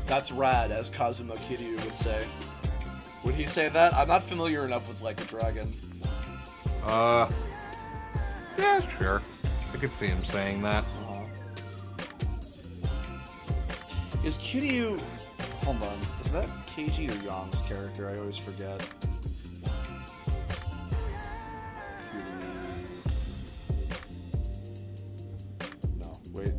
That's rad, as Kazuma Kiryu would say. Would he say that? I'm not familiar enough with Like a Dragon. Yeah, sure. I could see him saying that. Is Kiryu... Hold on. Is that KG or Young's character? I always forget. No, wait.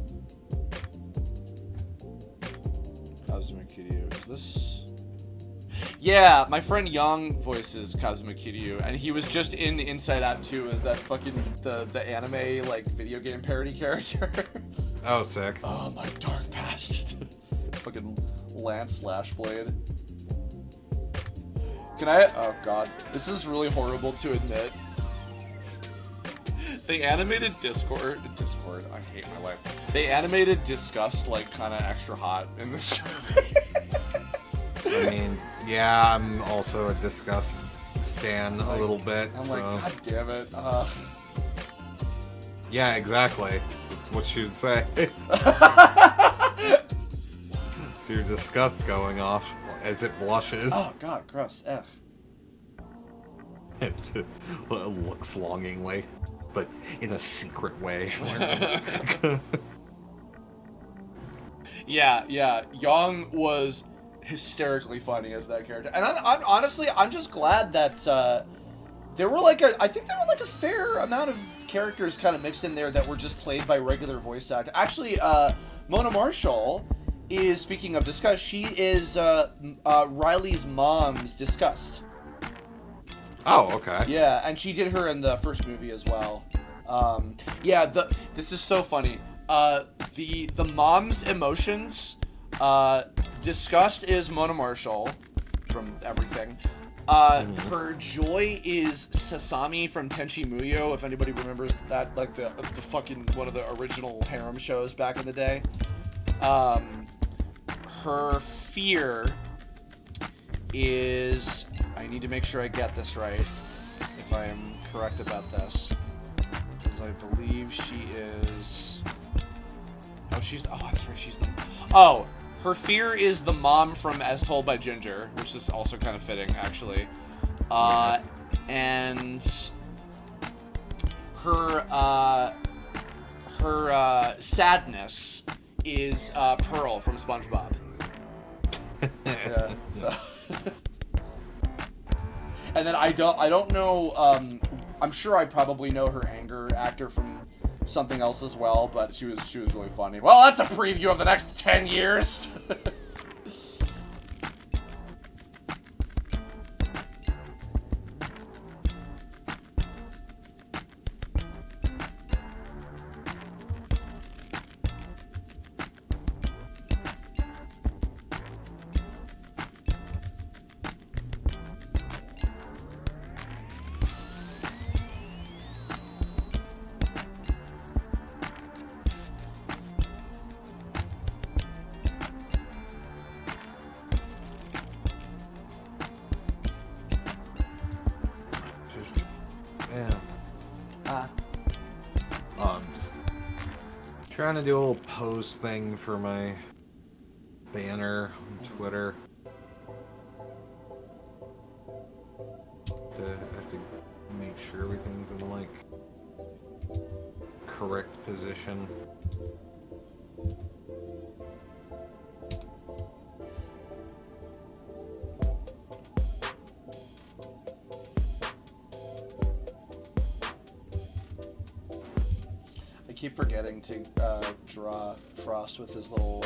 Kazuma Kiryu. Is this? Yeah, my friend Young voices Kazuma Kiryu, and he was just in the Inside Out 2 as that fucking the anime like video game parody character. Oh, sick. Oh, my dark past. Fucking Lance Slashblade. Can I? Oh god, this is really horrible to admit. They animated Discord. I hate my life. They animated Disgust like kind of extra hot in this movie. I mean, yeah, I'm also a Disgust stan a little bit. I'm so. like, god damn it. Yeah, exactly. That's what you'd say. So your disgust going off as it blushes. Oh god, gross. Ugh. It looks longingly, but in a secret way. Yeah. Young was hysterically funny as that character, and I'm honestly, I'm just glad that there were like I think there were like a fair amount of characters kind of mixed in there that were just played by regular voice actors. Actually, Mona Marshall is, speaking of Disgust, she is Riley's mom's Disgust. Oh, okay. Yeah, and she did her in the first movie as well. This is so funny. The mom's emotions, Disgust is Mona Marshall from everything. Her joy is Sasami from Tenchi Muyo, if anybody remembers that, like the fucking one of the original harem shows back in the day. Her fear is, I need to make sure I get this right, if I am correct about this, because I believe she is, her fear is the mom from As Told by Ginger, which is also kind of fitting, actually. And her sadness is Pearl from SpongeBob. Yeah. So. And then I don't know. I'm sure I probably know her anger actor from something else as well, but she was really funny. Well, that's a preview of the next 10 years. Trying to do a little post thing for my banner on Twitter. I have to make sure everything's in like correct position. I keep forgetting to draw Frost with his little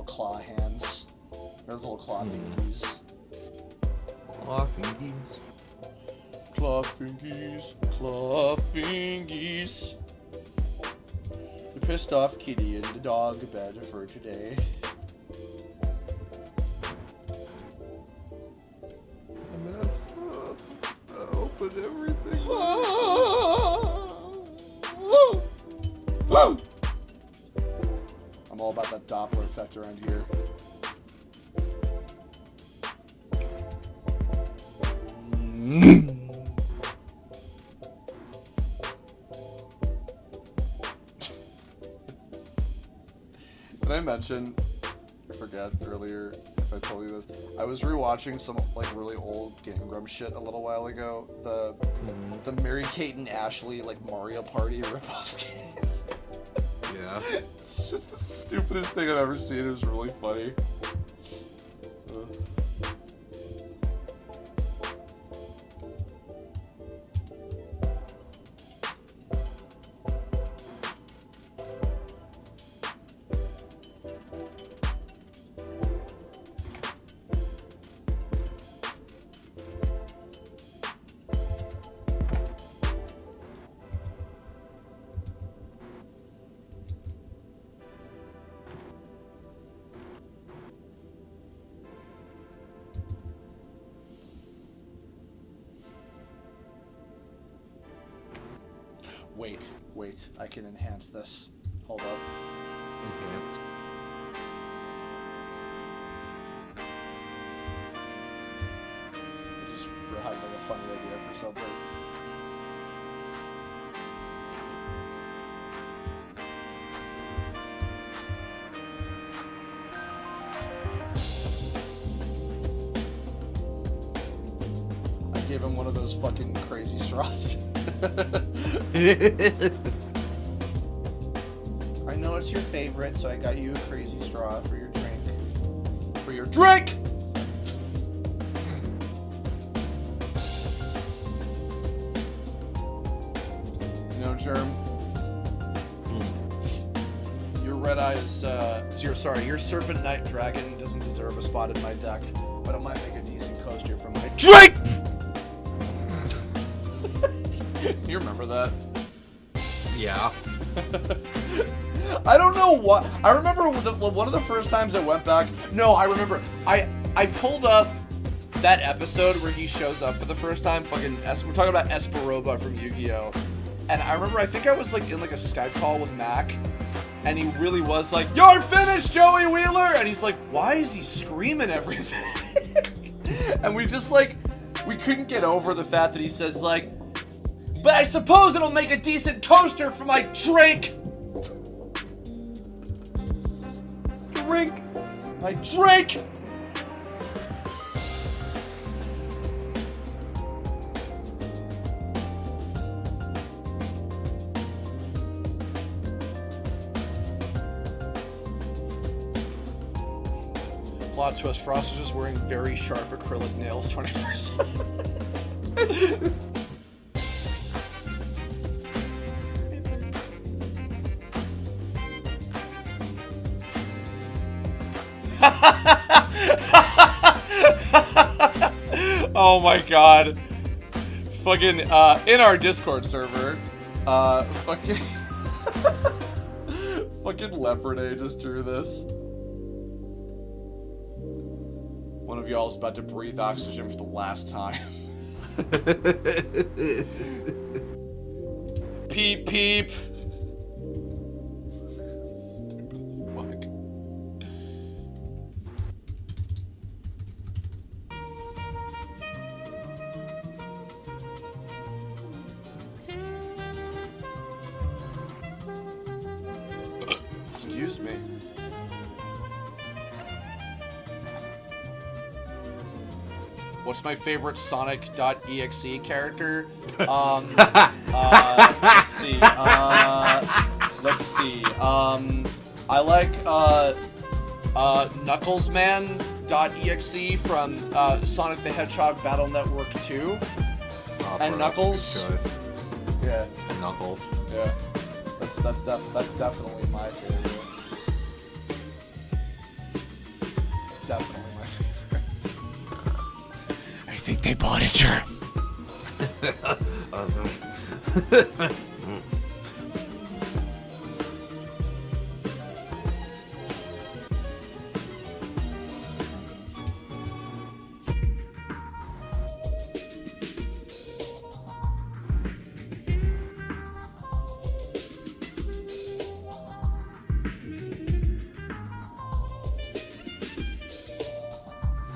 claw hands, or his little claw fingies. Claw fingies. Claw fingies. Claw fingies. The pissed off kitty and the dog bed for today. I messed up. I opened everything. I'm all about that Doppler effect around here. Did I mention, I forget earlier if I told you this, I was rewatching some like really old Game Grumps shit a little while ago. The Mary-Kate and Ashley like Mario Party ripoff game. Yeah. It's just the stupidest thing I've ever seen. It was really funny. Wait, I can enhance this. Hold up. Enhance. I just had like a funny idea for something. I gave him one of those fucking crazy straws. I know it's your favorite, so I got you a crazy straw for your drink. For your drink! You know, Germ, your red eyes, your Serpent Knight Dragon doesn't deserve a spot in my deck, but it might make a decent coaster for my drink! You remember that? Yeah. I don't know what. I remember one of the first times I went back. No, I remember. I pulled up that episode where he shows up for the first time. We're talking about Esperoba from Yu-Gi-Oh! And I remember, I think I was like in like a Skype call with Mac, and he really was like, "You're finished, Joey Wheeler!" And he's like, "Why is he screaming everything?" And we just like, we couldn't get over the fact that he says like, "But I suppose it'll make a decent coaster for my drink." Drink. My drink. Plot twist, Frost is just wearing very sharp acrylic nails 24/7. Oh my god. Fucking, in our Discord server, fucking... fucking Leopard just drew this. One of y'all is about to breathe oxygen for the last time. Peep, peep. Stupid fuck. Excuse me. What's my favorite Sonic.exe character? Let's see. I like Knucklesman.exe from Sonic the Hedgehog Battle Network 2. And Knuckles. Yeah. And Knuckles. Yeah. That's definitely my favorite. Definitely my favorite. I think they bought it, Germ.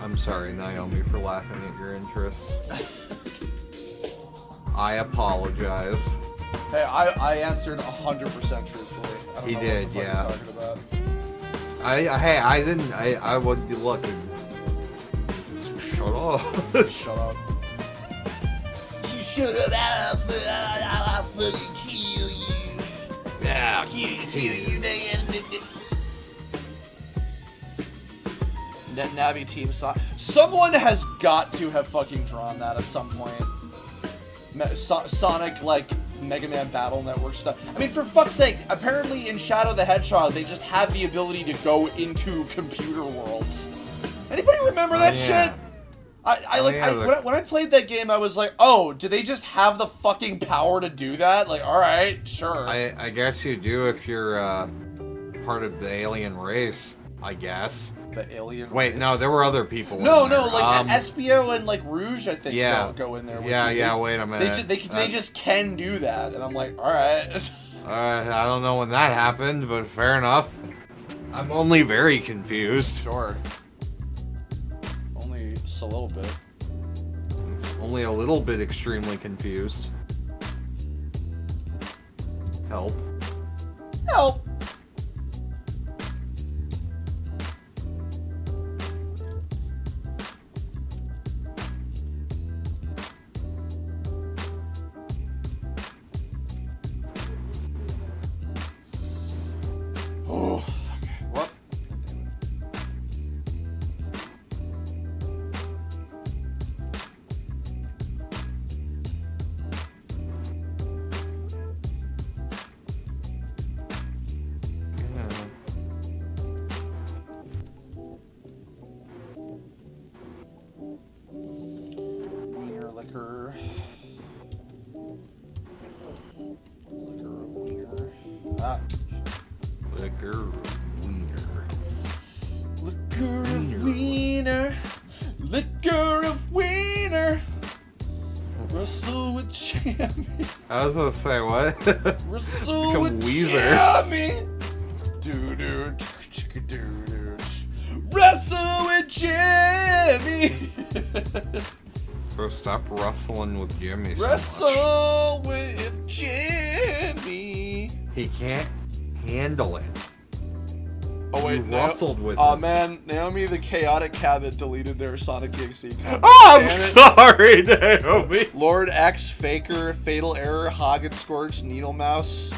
I'm sorry, Naomi, for laughing at your interests. I apologize. Hey, I answered 100% truthfully. I don't He know did, what the fuck yeah. you're talking about. I would be looking. Shut up. Shut up. You should have asked. I'll fucking kill you. Yeah, Kill you, man. Navi Team Someone has got to have fucking drawn that at some point. Sonic, like, Mega Man Battle Network stuff. I mean, for fuck's sake, apparently in Shadow the Hedgehog, they just have the ability to go into computer worlds. Anybody remember that shit? When I played that game, I was like, oh, do they just have the fucking power to do that? Like, alright, sure. I guess you do if you're part of the alien race, I guess. the alien Wait, race. no, there were other people. No, in there. like Espio and like Rouge, I think go in there. With you. Wait a minute. They just can do that, and I'm like, all right. I don't know when that happened, but fair enough. I'm only very confused. Sure. Only just a little bit. Only a little bit extremely confused. Help. Help. Oh, what? Wiener liquor. Liquor of wiener. Ah. Liquor wiener. Liquor of wiener. Liquor of wiener. Wrestle with Jamie. I was gonna say what? Wrestle Become with Weezer. Jamie. Doo doo chicka doo doo. Wrestle with Jamie. Bro, stop wrestling with Jimmy so much. Wrestle with Jimmy. He can't handle it. Oh wait, You wrestled with oh him. man, Naomi the Chaotic Cabot deleted their Sonic EXE comment. Oh, I'm Damn it. sorry, Naomi. Lord X, Faker, Fatal Error, Hagen Scorch, Needle Mouse.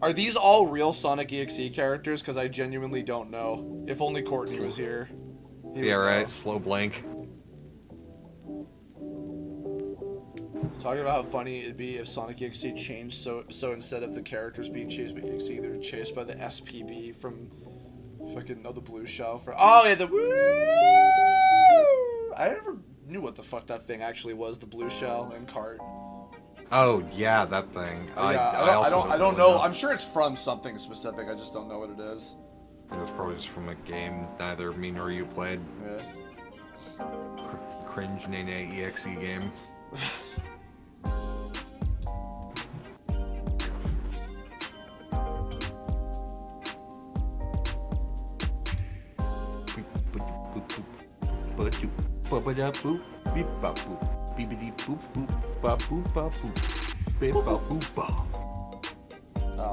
Are these all real Sonic EXE characters? Because I genuinely don't know. If only Courtney was here. He Yeah, would right. know. Slow blank. Talking about how funny it'd be if Sonic EXE changed, so instead of the characters being chased by EXE, they were chased by the SPB from fucking the blue shell from. Oh yeah, the woo! I never knew what the fuck that thing actually was. The blue shell and cart. Oh yeah, that thing. I don't know. I'm sure it's from something specific. I just don't know what it is. I think it's probably just from a game neither me nor you played. Yeah. Cringe Nene EXE game.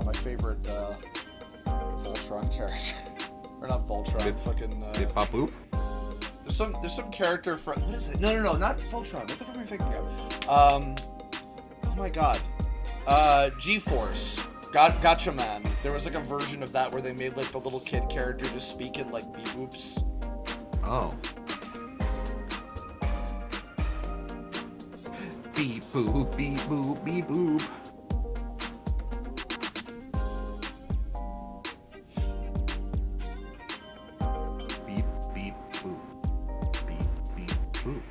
My favorite Voltron character, or not Voltron, fucking. There's some character from. What is it? No, not Voltron. What the fuck am I thinking of? Oh my god. G-Force. Gotcha Man. There was like a version of that where they made like the little kid character just speak in like beep boops. Oh. Beep boop, beep boop, beep boop. Beep, beep, boop. Beep, beep, boop.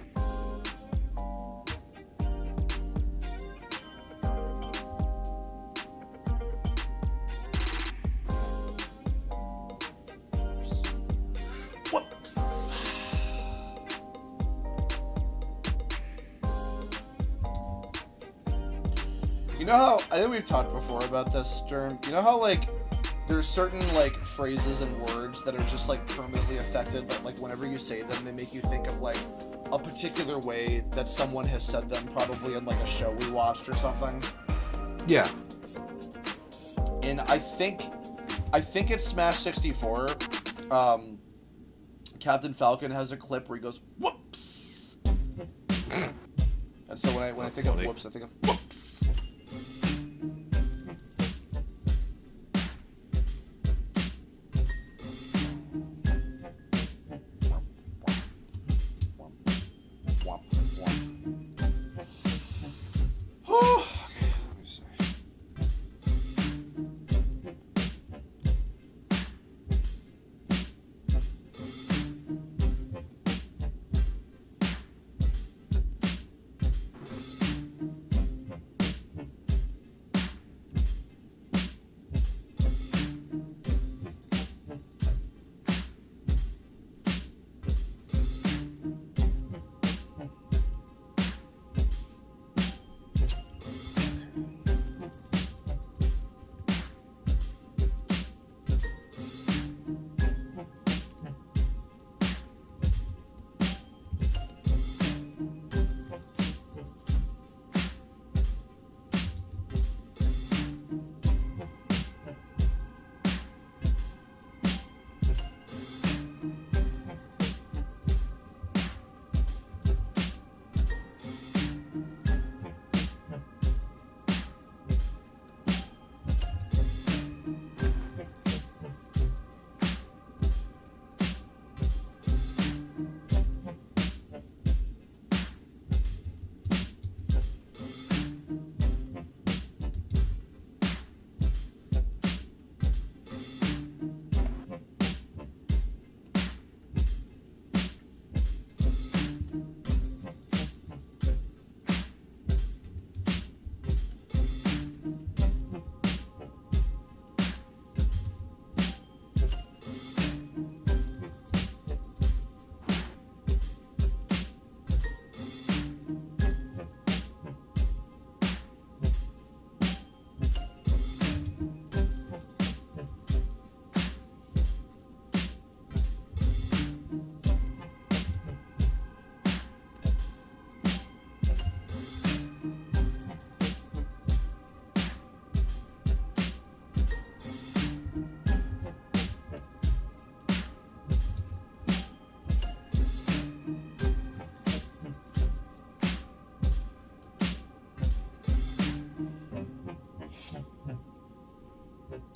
Whoops. You know how, I think we've talked before about this, Sturm. You know how, like, there's certain, like, phrases and words that are just, like, permanently affected, but, like, whenever you say them, they make you think of, like, a particular way that someone has said them, probably in, like, a show we watched or something? Yeah. And I think it's Smash 64. Captain Falcon has a clip where he goes, whoops! And so when I think of whoops, I think of whoops!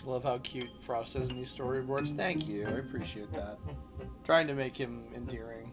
Love how cute Frost is in these storyboards. Thank you. I appreciate that. Trying to make him endearing.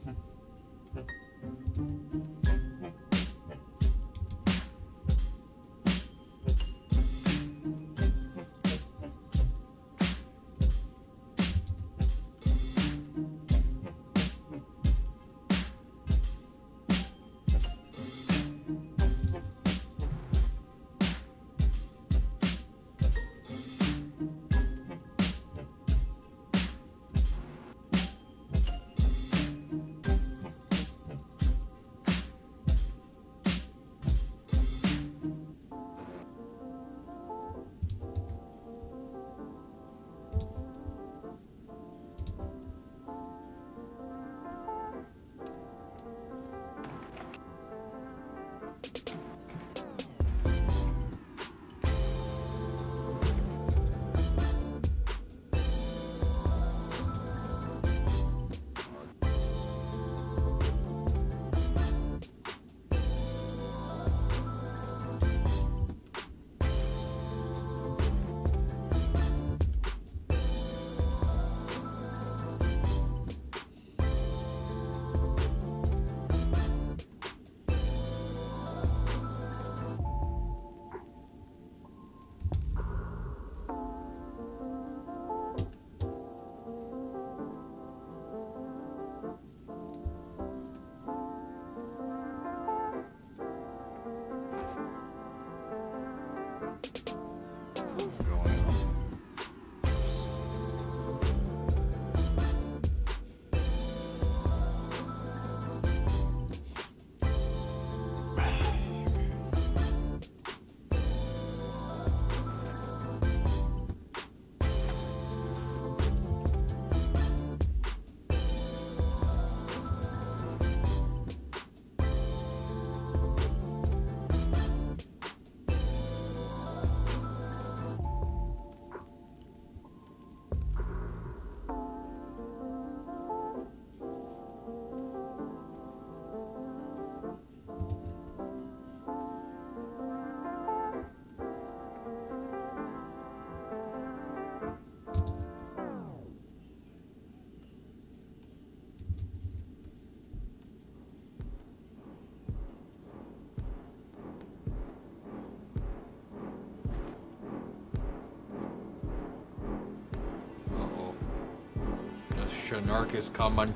Shark is coming.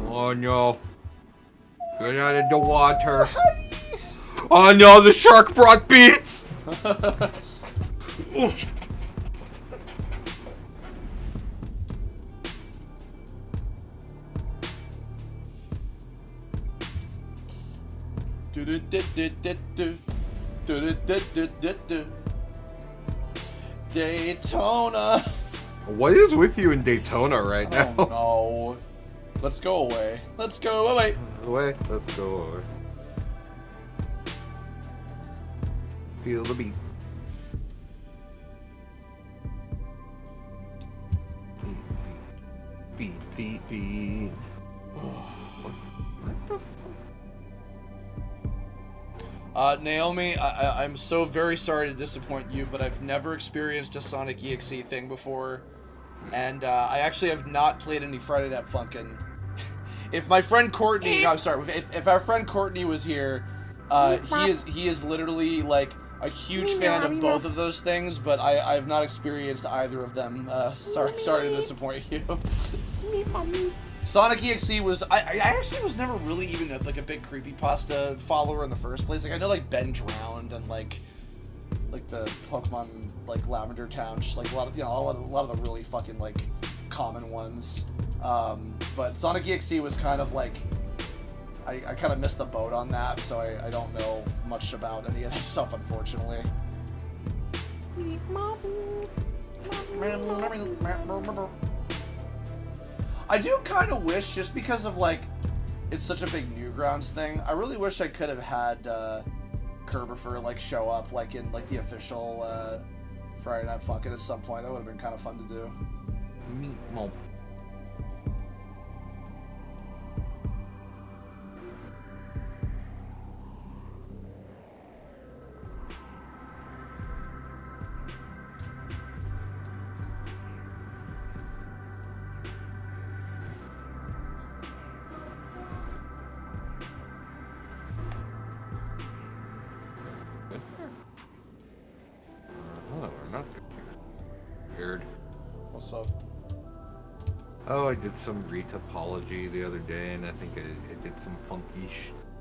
Oh no. Get out of the water. Oh no, the shark brought beets! Daytona. What is with you in Daytona right now? Oh no. Let's go away. Let's go away. Away. Let's go away. Feel the beat. Beat. What the fuck? Naomi, I'm so very sorry to disappoint you, but I've never experienced a Sonic EXE thing before, and I actually have not played any Friday Night Funkin'. If my friend Courtney, no, I'm sorry, if our friend Courtney was here, he is literally like a huge fan of both of those things, but I've not experienced either of them. Sorry to disappoint you. Sonic EXE was I actually was never really even a big creepypasta follower in the first place. Like I know like Ben Drowned and like the Pokemon like Lavender Town, like a lot of the really fucking like common ones. But Sonic EXE was kind of like I kind of missed the boat on that, so I don't know much about any of that stuff, unfortunately. I do kind of wish, just because of like it's such a big Newgrounds thing, I really wish I could have had Kirbopher like show up like in like the official Friday Night Funkin' at some point. That would have been kind of fun to do. Well, So. Oh, I did some retopology the other day, and I think I did some funky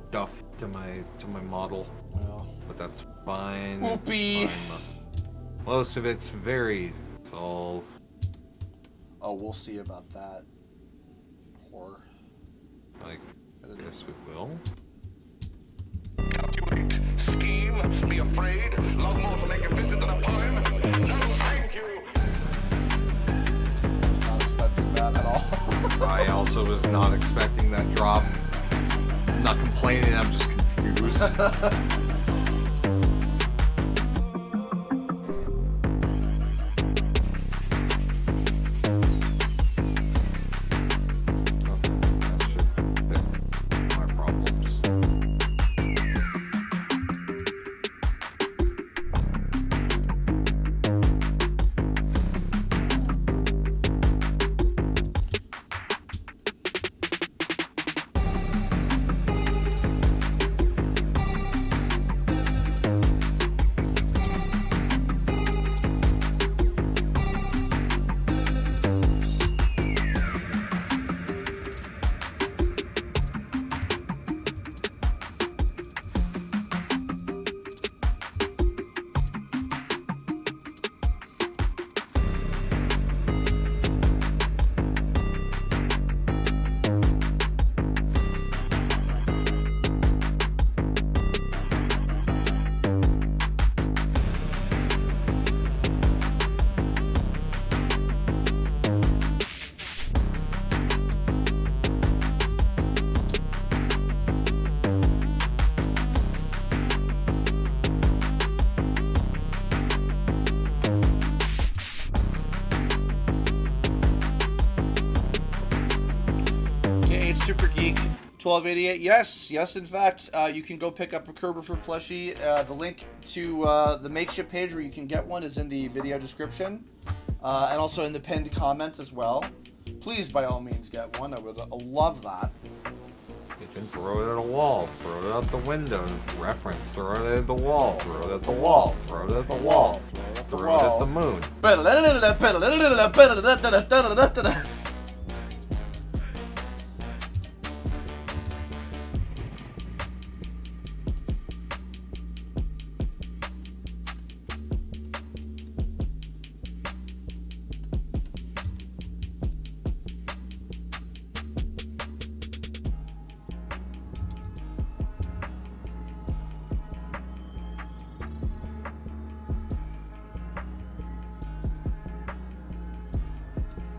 stuff to my model. Well. But that's fine. Whoopee! Most of it's very solve. Oh, we'll see about that. Horror. I guess we will. Calculate, scheme, be afraid, love more to make a visit than a poem. No, thank you. I was not expecting that at all. I also was not expecting that drop. I'm not complaining, I'm just confused. Super Geek 1288. Yes, in fact, you can go pick up a Kirbopher plushie. The link to the makeshift page where you can get one is in the video description, and also in the pinned comment as well. Please, by all means, get one. I would love that. You can throw it at a wall, throw it out the window, reference, throw it at the wall, throw it at the wall, throw it at the wall, throw it at the moon.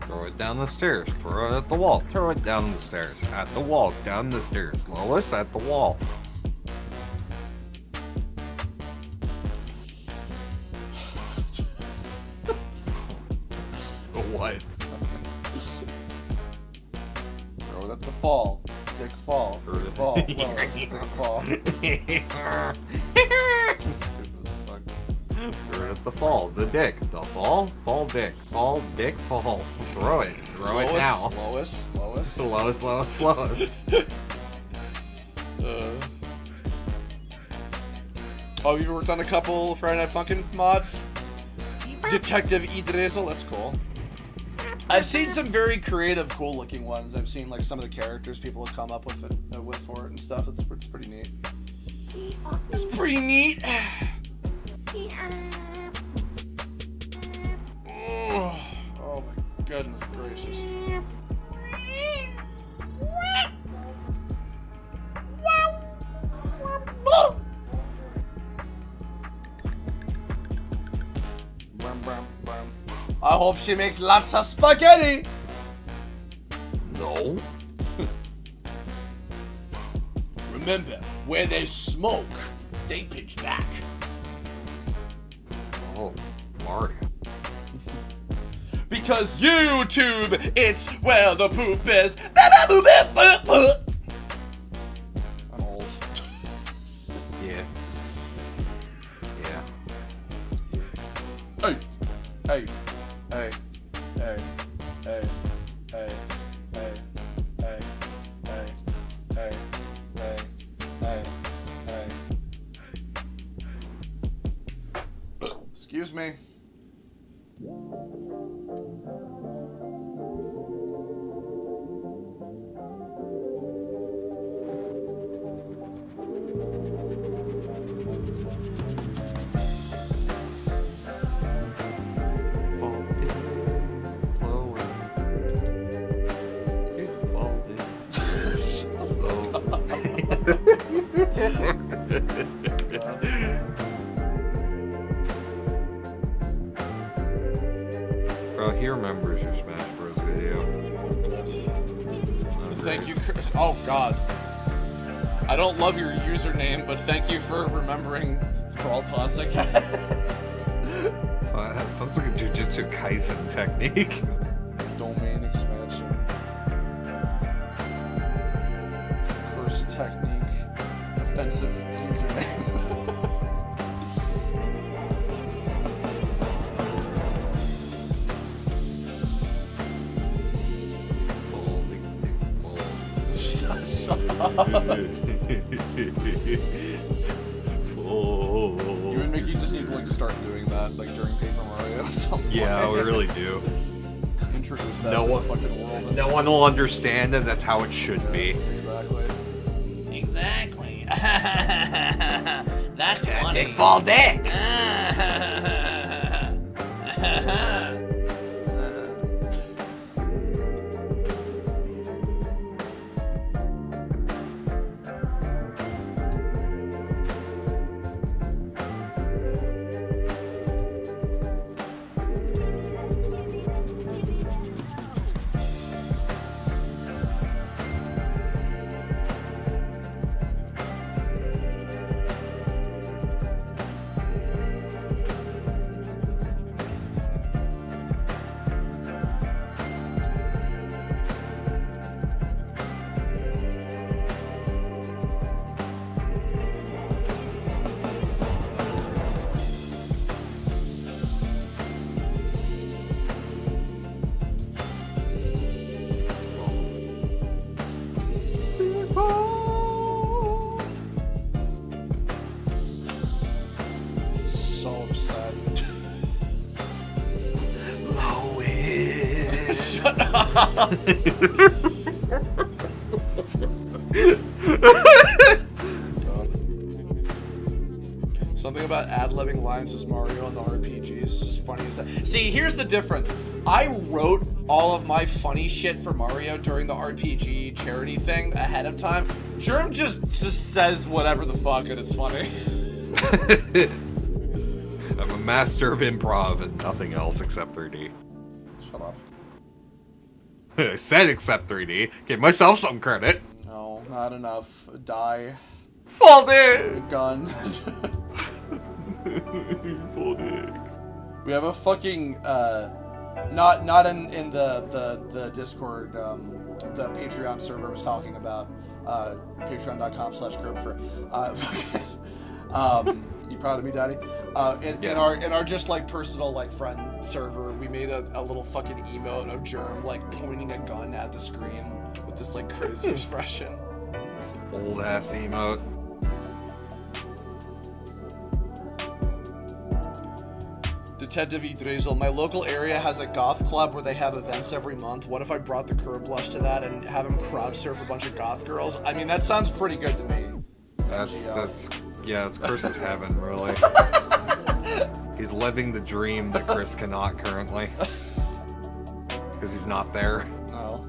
Throw it down the stairs, throw it at the wall, throw it down the stairs, at the wall, down the stairs, Lois at the wall. What? Throw it at the fall. Dick fall. Throw it Dick at fall. the- Lois, dick fall. Stupid as fuck. Throw it at the fall, the dick, the fall dick, fall, throw it now. Lois. Lois. Oh, you worked on a couple Friday Night Funkin' mods? Detective Idrizzle, that's cool. I've seen some very creative, cool-looking ones. I've seen like some of the characters people have come up with for it and stuff. It's pretty neat. It's pretty neat. Oh my goodness gracious. I hope she makes lots of spaghetti. No. Remember, where there's smoke, they pitch back. Oh, Mario. Because YouTube, it's where the poop is. I'm old. Yeah. Hey, hey, hey, hey, hey, hey, hey, hey, hey, hey, hey, hey, hey. Excuse me. God. I don't love your username, but thank you for remembering Brawl Taunts again. That sounds like a Jujutsu Kaisen technique. Domain expansion. Curse technique. Offensive username. Shut up. You and Mickey just need to like start doing that like during Paper Mario or something. Yeah, we really do. Introduce that No to one- the fucking world. No one will understand, and that's how it should be. Exactly. Exactly. That's funny. Dick fall dick! So upset. Lois. Shut up. Something about ad-libbing lines as Mario on the RPG is just funny as that. See, here's the difference. I wrote all of my funny shit for Mario during the RPG charity thing ahead of time. Germ just says whatever the fuck and it's funny. I'm a master of improv and nothing else except 3D. Shut up. I said except 3D. Give myself some credit. No, not enough. Die. Fall dick! Gun. Fall dick. We have a fucking not in the Discord, the Patreon server was talking about, patreon.com/Kirbopher. You proud of me, Daddy? In Yes. our just like personal like friend server, we made a little fucking emote of Germ like pointing a gun at the screen with this like crazy expression. Old ass emote. Detective Idrizel, my local area has a goth club where they have events every month. What if I brought the Kirblush to that and have him crowd surf a bunch of goth girls? I mean, that sounds pretty good to me. That's it's Chris's heaven, really. He's living the dream that Chris cannot currently. Because he's not there. No.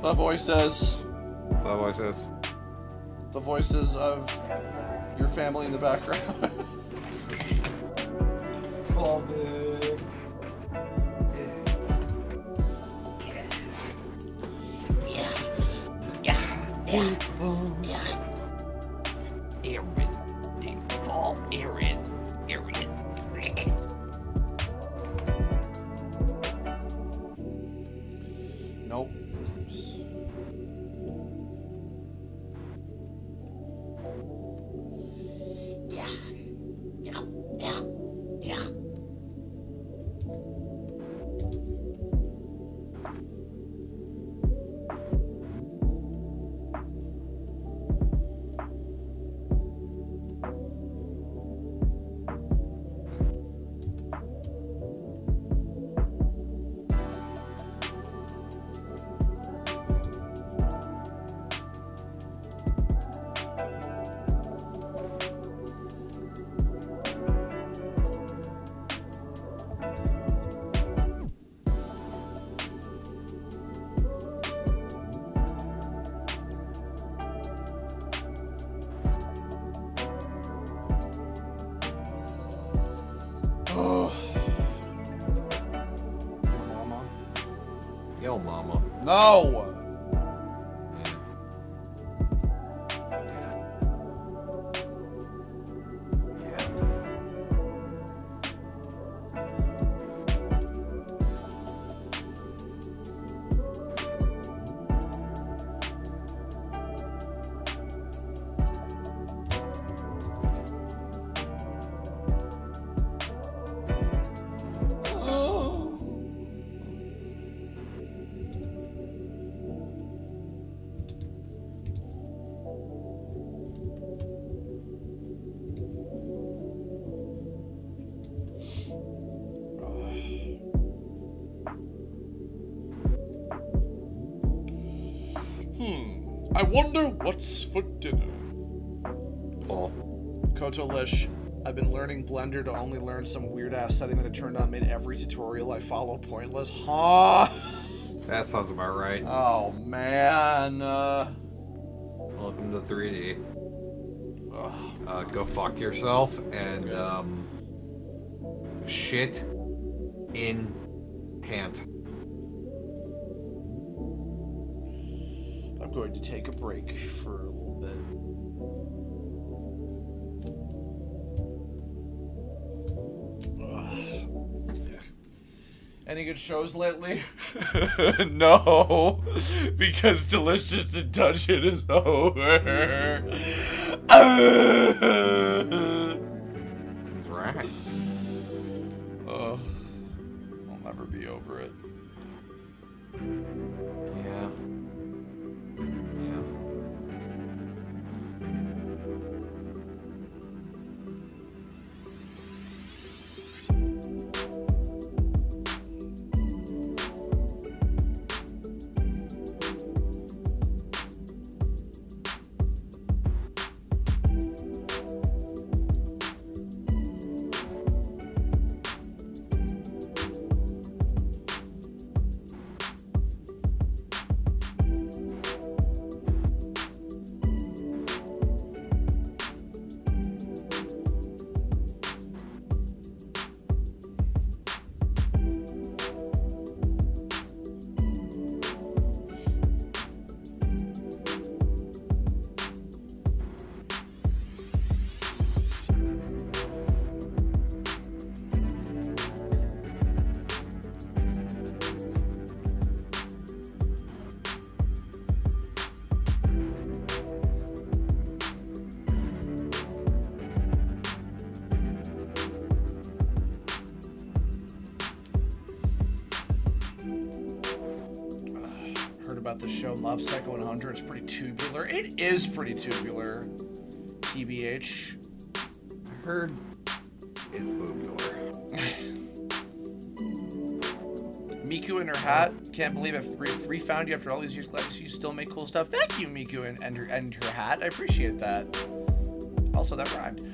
The voices. That what says. The voices of your family in the background. Nope. Yo, mama. No! I wonder what's for dinner. Oh. Kotolish, I've been learning Blender to only learn some weird ass setting that I turned on made every tutorial I follow pointless. Huh? That sounds about right. Oh man. Welcome to 3D. Go fuck yourself and shit in pant. I'm going to take a break for a little bit. Any good shows lately? No, because Delicious in Dungeon is over. He's right. I'll never be over it. Yeah. About the show Mob Psycho 100. It's pretty tubular. It is pretty tubular. TBH. I heard it's boobular. Miku and her hat. Can't believe I've refound you after all these years. Glad to see you still make cool stuff. Thank you, Miku and her hat. I appreciate that. Also, that rhymed.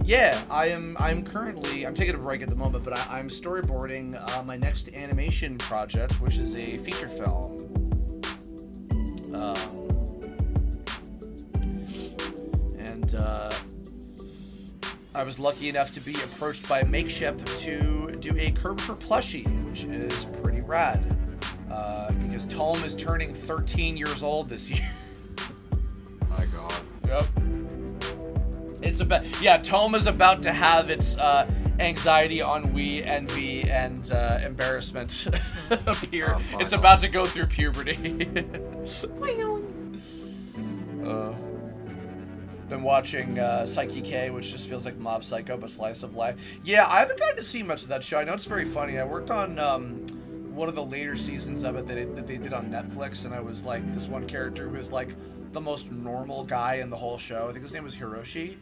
Yeah, I'm currently, I'm taking a break at the moment, but I'm storyboarding my next animation project, which is a feature film. I was lucky enough to be approached by Makeshift to do a Kirbopher plushie, which is pretty rad. Because Tome is turning 13 years old this year. My God. Yep. It's about, yeah, Tome is about to have its anxiety, ennui, envy, and embarrassment appear. Oh, it's about to go through puberty. Been watching Psyche K, which just feels like Mob Psycho, but slice of life. Yeah, I haven't gotten to see much of that show. I know it's very funny. I worked on one of the later seasons of it that they did on Netflix, and I was like this one character who was like the most normal guy in the whole show. I think his name was Hiroshi.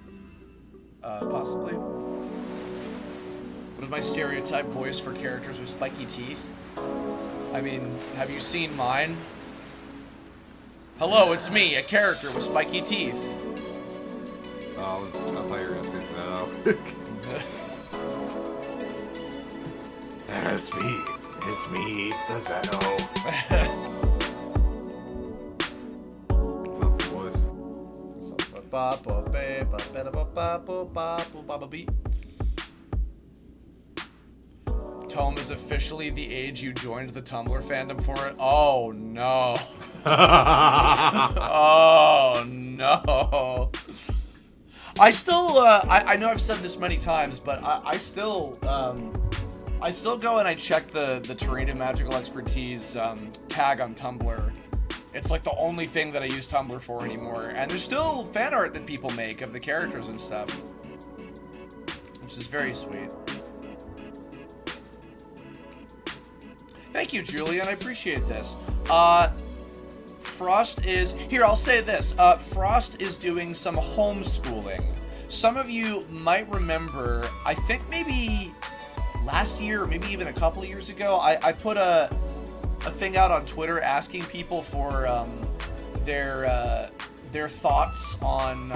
Possibly. What is my stereotype voice for characters with spiky teeth? I mean, have you seen mine? Hello, it's me, a character with spiky teeth. Oh, I thought you were gonna say that. That's me. It's me, the Zeno. Tome is officially the age you joined the Tumblr fandom for it. Oh no. Oh no. I still, I know I've said this many times, but I still go and I check the Terrain of Magical Expertise tag on Tumblr. It's like the only thing that I use Tumblr for anymore. And there's still fan art that people make of the characters and stuff, which is very sweet. Thank you, Julian. I appreciate this. Frost is... Here, I'll say this. Frost is doing some homeschooling. Some of you might remember, I think maybe last year, or maybe even a couple of years ago, I put a thing out on Twitter asking people for their thoughts on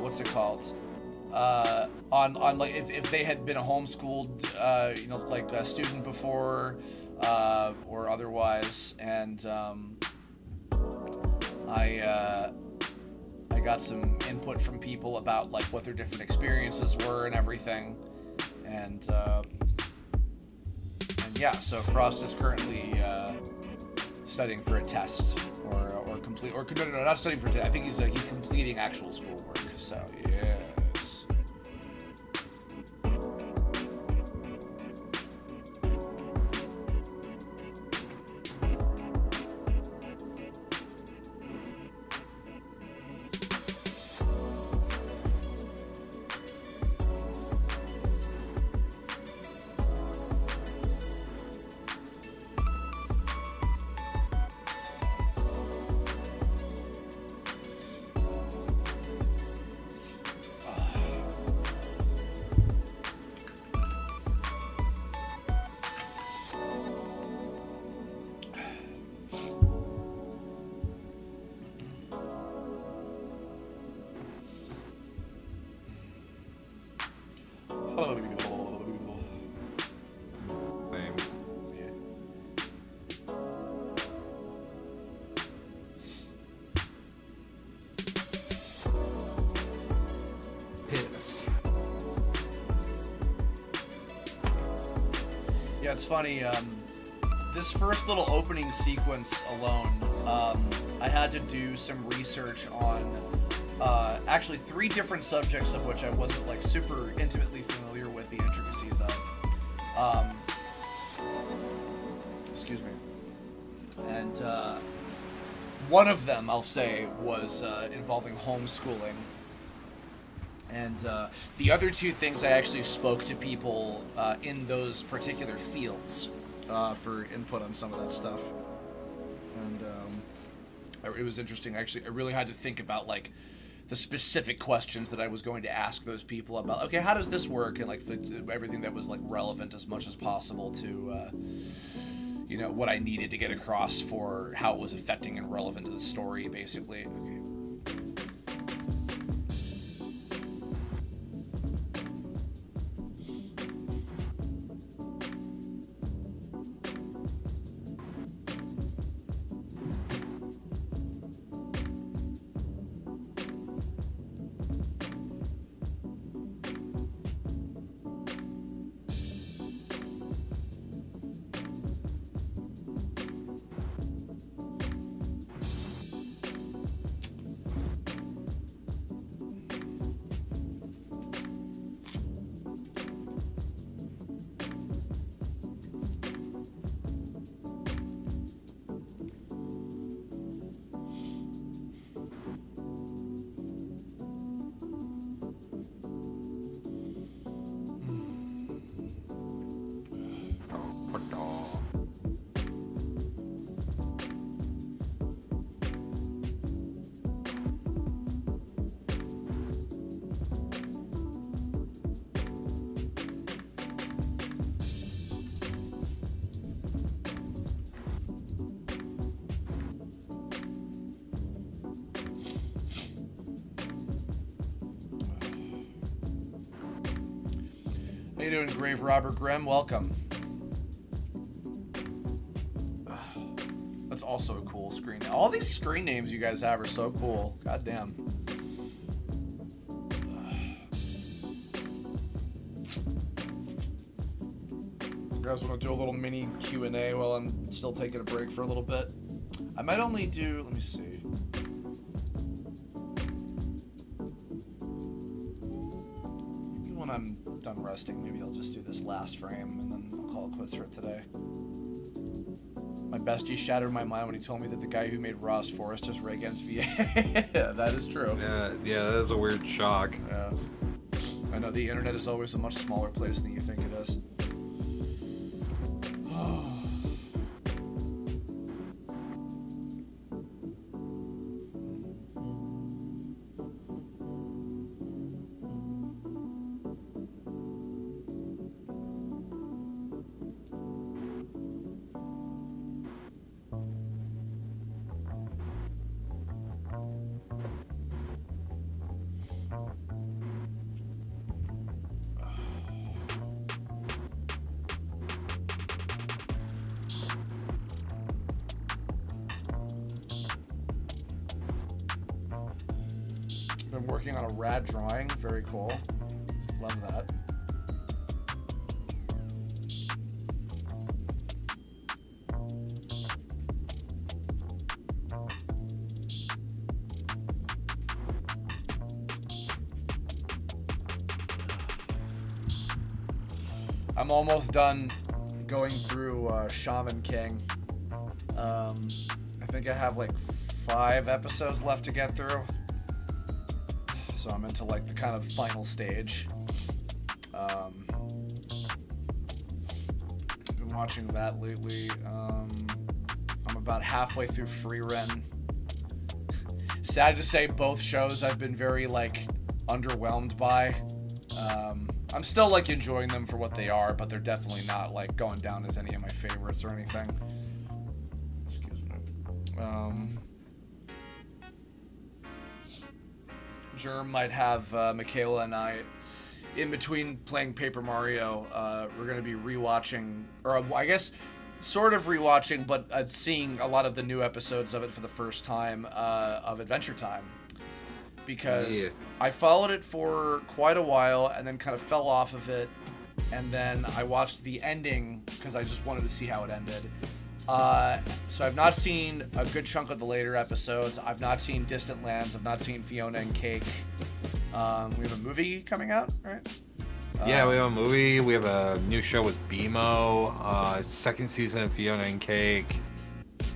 what's it called? On like if they had been a homeschooled like a student before or otherwise, and I got some input from people about like what their different experiences were and everything, and yeah, so Frost is currently studying for a test or no, not studying for a test. I think he's completing actual schoolwork. So yeah. Yeah, it's funny. This first little opening sequence alone, I had to do some research on actually 3 different subjects of which I wasn't like super intimately familiar with the intricacies of. Excuse me. And one of them, I'll say, was involving homeschooling. And the other 2 things, I actually spoke to people in those particular fields for input on some of that stuff. And it was interesting. Actually, I really had to think about like the specific questions that I was going to ask those people about. Okay, how does this work? And like everything that was like relevant as much as possible to what I needed to get across for how it was affecting and relevant to the story, basically. Okay. How you doing, Grave Robert Grimm? Welcome. That's also a cool screen name. All these screen names you guys have are so cool. God damn. You guys want to do a little mini Q&A while I'm still taking a break for a little bit? I might only do, let me see. Maybe when I'm done resting, maybe I'll just do this last frame and then I'll call it quits for today. My bestie shattered my mind when he told me that the guy who made Rust Forest is Ray against VA. Yeah, that is true. Yeah, that is a weird shock. Yeah. I know the internet is always a much smaller place than you think it is. Been working on a rad drawing. Very cool. Love that. I'm almost done going through Shaman King. I think I have like 5 episodes left to get through. So I'm into like the kind of final stage. Been watching that lately. I'm about halfway through Free Ren. Sad to say, both shows I've been very like underwhelmed by. I'm still like enjoying them for what they are, but they're definitely not like going down as any of my favorites or anything. Excuse me. Germ might have Michaela and I, in between playing Paper Mario, we're going to be rewatching, or I guess sort of rewatching, but seeing a lot of the new episodes of it for the first time of Adventure Time. Because I followed it for quite a while and then kind of fell off of it. And then I watched the ending because I just wanted to see how it ended. So I've not seen a good chunk of the later episodes. I've not seen Distant Lands. I've not seen Fiona and Cake. We have a movie coming out, right? Yeah, we have a movie. We have a new show with BMO. Second season of Fiona and Cake.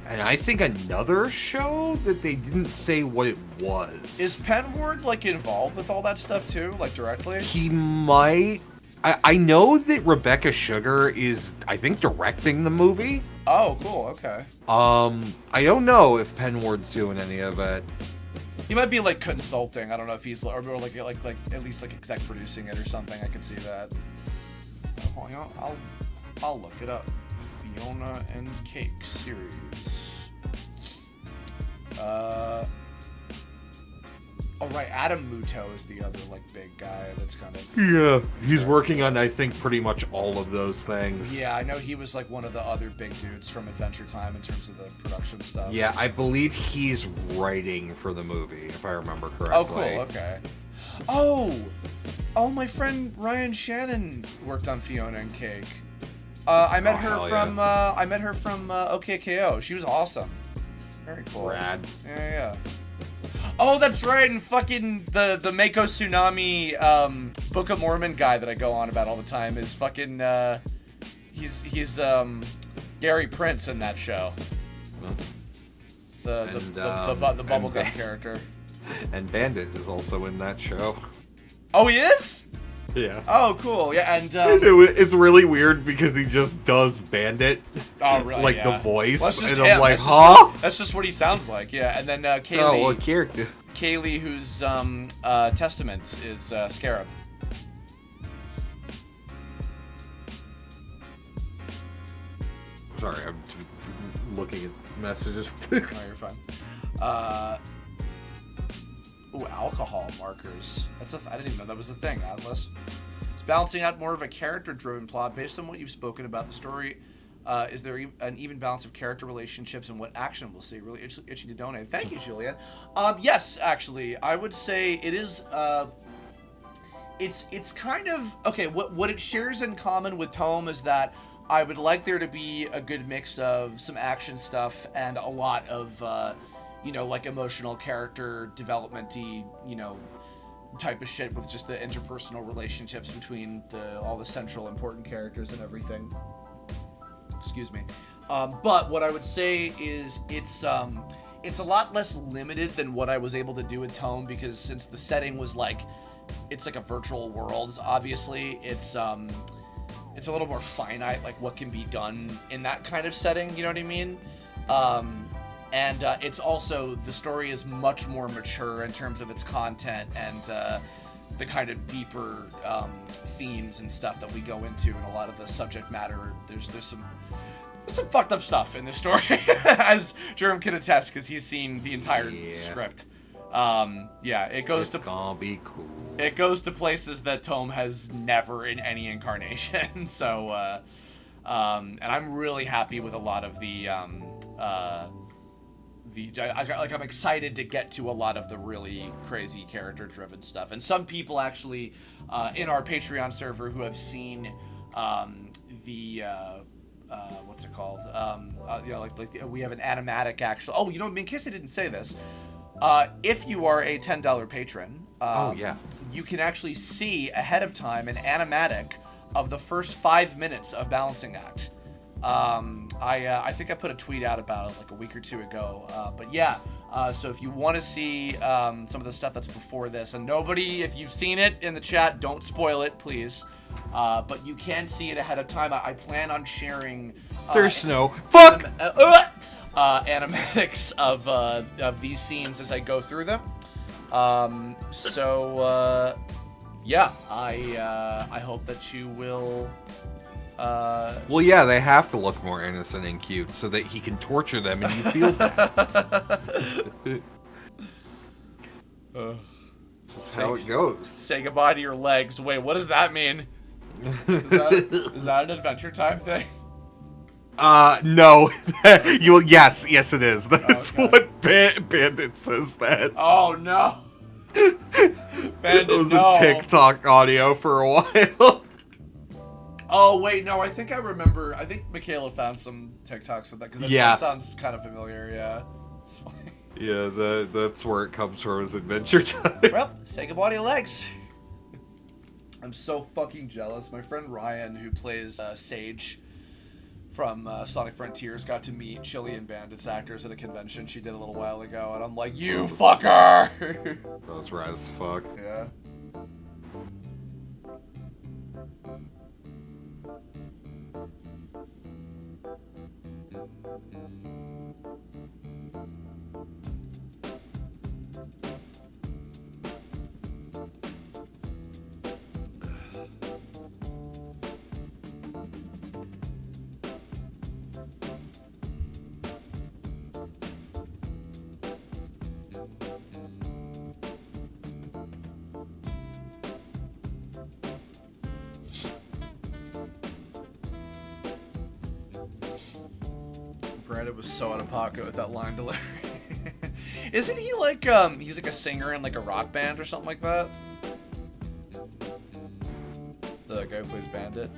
And I think another show that they didn't say what it was. Is Penward, like, involved with all that stuff, too? Like, directly? He might. I know that Rebecca Sugar is, I think, directing the movie. Oh, cool. Okay. I don't know if Penward's doing any of it. He might be, like, consulting. I don't know if he's, or like at least, like, exec producing it or something. I could see that. Oh, you know, I'll look it up. Fiona and Cake series. Oh right, Adam Muto is the other like big guy that's kind of. Yeah, he's working on I think pretty much all of those things. Yeah, I know he was like one of the other big dudes from Adventure Time in terms of the production stuff. Yeah, I believe he's writing for the movie, if I remember correctly. Oh, cool. Okay. Oh, my friend Ryan Shannon worked on Fiona and Cake. I met her from OKKO. She was awesome. Very cool. Rad. Yeah. Oh, that's right. And fucking the Mako Tsunami Book of Mormon guy that I go on about all the time is fucking he's Gary Prince in that show. The bubblegum character. And Bandit is also in that show. Oh, he is? Yeah. Oh, cool. Yeah, and it's really weird because he just does Bandit. Oh, really? Like yeah. the voice, well, and him. I'm like, huh? That's just what he sounds like. Yeah, and then Kaylee. Oh, what character? Kaylee, whose Testament is Scarab. Sorry, I'm looking at messages. No, you're fine. Ooh, alcohol markers. I didn't even know that was a thing, Atlas. It's balancing out more of a character-driven plot based on what you've spoken about the story. Is there an even balance of character relationships and what action we'll see? Really itching to donate. Thank you, Julian. Yes, actually, I would say it is. It's kind of okay. What it shares in common with Tome is that I would like there to be a good mix of some action stuff and a lot of, like emotional character development-y, type of shit with just the interpersonal relationships between all the central important characters and everything. Excuse me. But what I would say is it's a lot less limited than what I was able to do with Tome, because since the setting was it's like a virtual world, obviously, it's a little more finite, like what can be done in that kind of setting, you know what I mean? And it's also, the story is much more mature in terms of its content and the kind of deeper themes and stuff that we go into, and a lot of the subject matter. There's some fucked up stuff in this story, as Jerem can attest, because he's seen the entire script. It goes It's gonna be cool. It goes to places that Tome has never in any incarnation. So, and I'm really happy with a lot of I'm excited to get to a lot of the really crazy character-driven stuff. And some people actually in our Patreon server who have seen what's it called? We have an animatic actually. Oh, in case I didn't say this, if you are a $10 patron, you can actually see ahead of time an animatic of the first 5 minutes of Balancing Act. I think I put a tweet out about it like a week or two ago. So if you want to see some of the stuff that's before this, and nobody, if you've seen it in the chat, don't spoil it, please. But you can see it ahead of time. I plan on sharing. There's snow. Fuck. Animatics of these scenes as I go through them. I hope that you will. They have to look more innocent and cute so that he can torture them and you feel bad. That's how it goes. Say goodbye to your legs. Wait, what does that mean? Is that an Adventure Time thing? No. Yes, it is. That's what Bandit says that. Oh, no. Bandit, it was a TikTok audio for a while. Oh, wait, no, I think I remember. I think Michaela found some TikToks with that, because that sounds kind of familiar, yeah. It's funny. Yeah, that's where it comes from, is Adventure Time. Well, say goodbye to your legs. I'm so fucking jealous. My friend Ryan, who plays Sage from Sonic Frontiers, got to meet Chili and Bandit's actors at a convention she did a little while ago, and I'm like, you fucker! That was rad as fuck. Yeah. Brandon was so out of pocket with that line delivery. Isn't he like, he's like a singer in like a rock band or something like that? The guy who plays Bandit.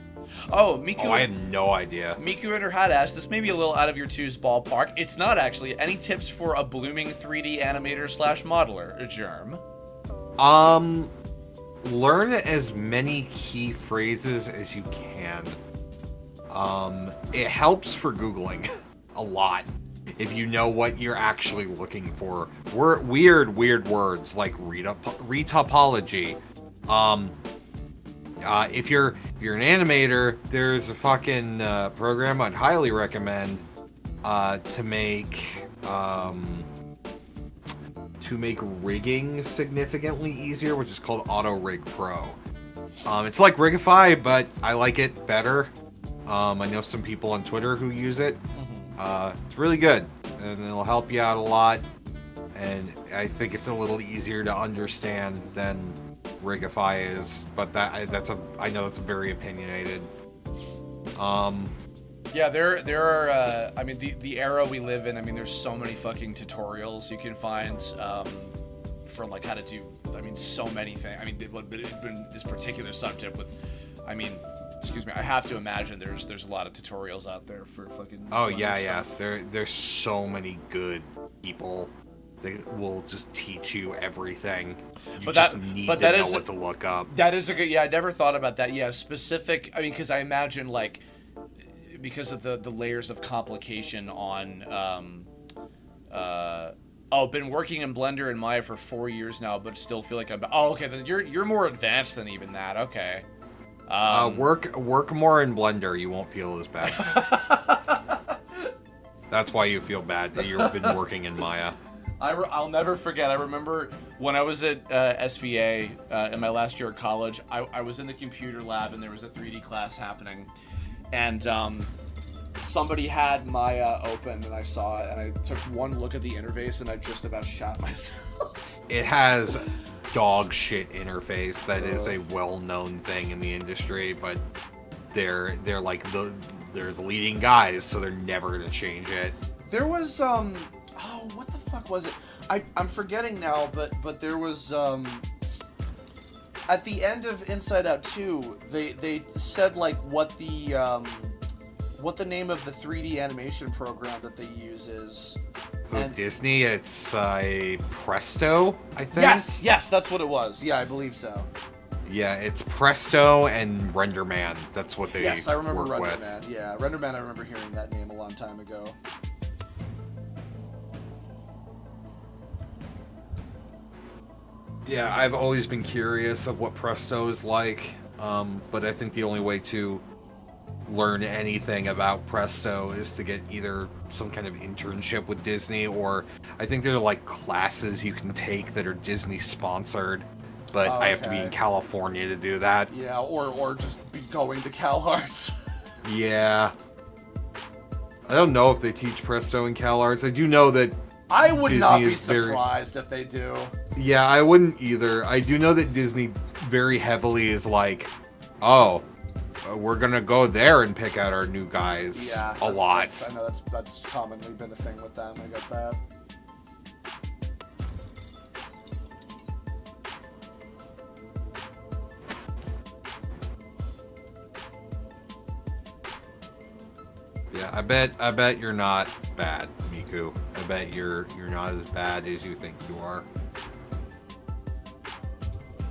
Oh, Miku. Oh, I had no idea. Miku and her hat asked, this may be a little out of your two's ballpark. It's not actually. Any tips for a blooming 3D animator / modeler, Germ? Learn as many key phrases as you can. It helps for Googling a lot if you know what you're actually looking for. Weird words like retopology. If you're an animator, there's a fucking program I'd highly recommend to make rigging significantly easier, which is called Auto Rig Pro. It's like Rigify, but I like it better. I know some people on Twitter who use it. It's really good, and it'll help you out a lot. And I think it's a little easier to understand than Rigify is, but I know that's very opinionated. Yeah, there are. I mean, the era we live in. I mean, there's so many fucking tutorials you can find for like how to do. I mean, so many things. I mean, this particular subject with, I mean, excuse me, I have to imagine there's a lot of tutorials out there for fucking. Oh Blender yeah. stuff. There's so many good people that will just teach you everything. You But just that- need but to that know is- what to look up. That is a good. Yeah, I never thought about that. Yeah, specific. I mean, because I imagine like because of the layers of complication on. Been working in Blender and Maya for 4 years now, but still feel like I'm. Oh, okay. Then you're more advanced than even that. Okay. Work more in Blender. You won't feel as bad. That's why you feel bad that you've been working in Maya. I'll never forget. I remember when I was at SVA in my last year of college. I was in the computer lab and there was a 3D class happening, and somebody had Maya open and I saw it and I took one look at the interface and I just about shot myself. It has dog shit interface that is a well-known thing in the industry, but they're like they're the leading guys, so they're never gonna change it. There was what the fuck was it? I'm forgetting now, but there was at the end of Inside Out 2, they said like what the name of the 3D animation program that they use is. And Disney, it's a Presto, I think. yes, that's what it was. Yeah, I believe so. Yeah, it's Presto and RenderMan. That's what they Yes, I remember work with. RenderMan. Yeah, RenderMan. I remember hearing that name a long time ago. Yeah, I've always been curious of what Presto is like, but I think the only way to learn anything about Presto is to get either some kind of internship with Disney, or I think there are like classes you can take that are Disney sponsored, but I have to be in Okay. California to do that. Yeah, or just be going to CalArts. Yeah. I don't know if they teach Presto in CalArts. I do know that I would not Disney be is very- surprised if they do. Yeah, I wouldn't either. I do know that Disney very heavily is like, oh, we're gonna go there and pick out our new guys Yeah, a lot. I know that's commonly been a thing with them. I get that. Yeah, I bet you're not bad, Miku. I bet you're not as bad as you think you are.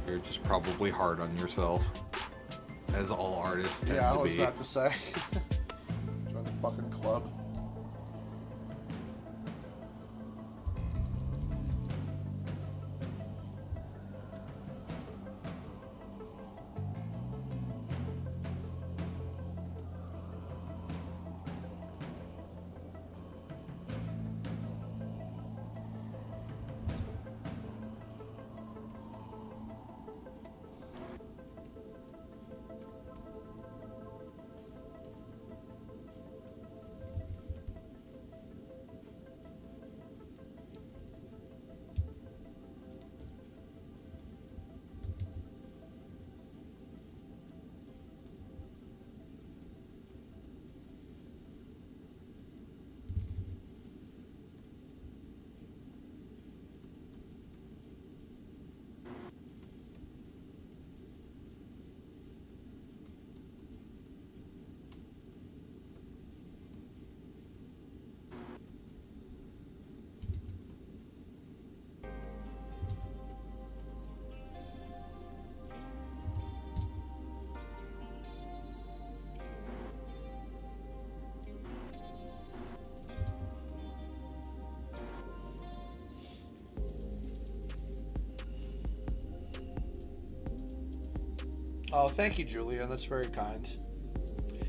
You're just probably hard on yourself, as all artists tend Yeah, I to was be. about to say. Join the fucking club. Oh, thank you, Julia. That's very kind.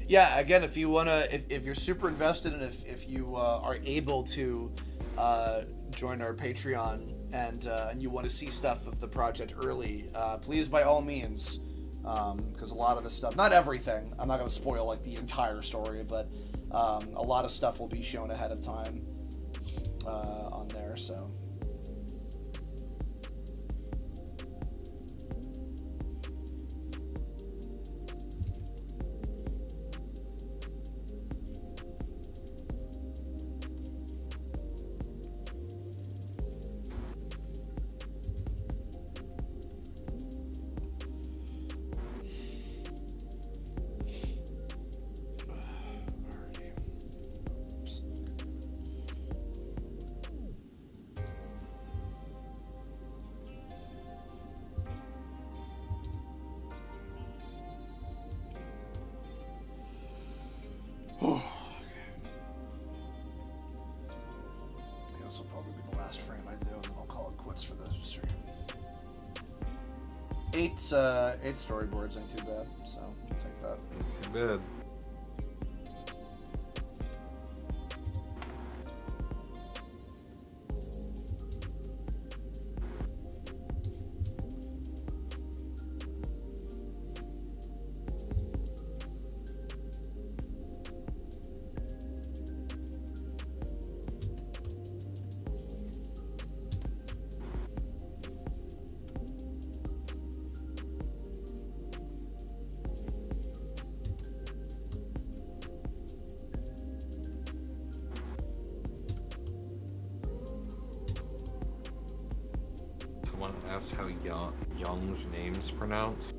Yeah, again, if you wanna, if you're super invested and if you are able to join our Patreon and you want to see stuff of the project early, please by all means, because a lot of the stuff, not everything, I'm not gonna spoil like the entire story, but a lot of stuff will be shown ahead of time on there. So. eight storyboards ain't too bad, so I'll take that. Too bad. Someone asked how Young's name's pronounced.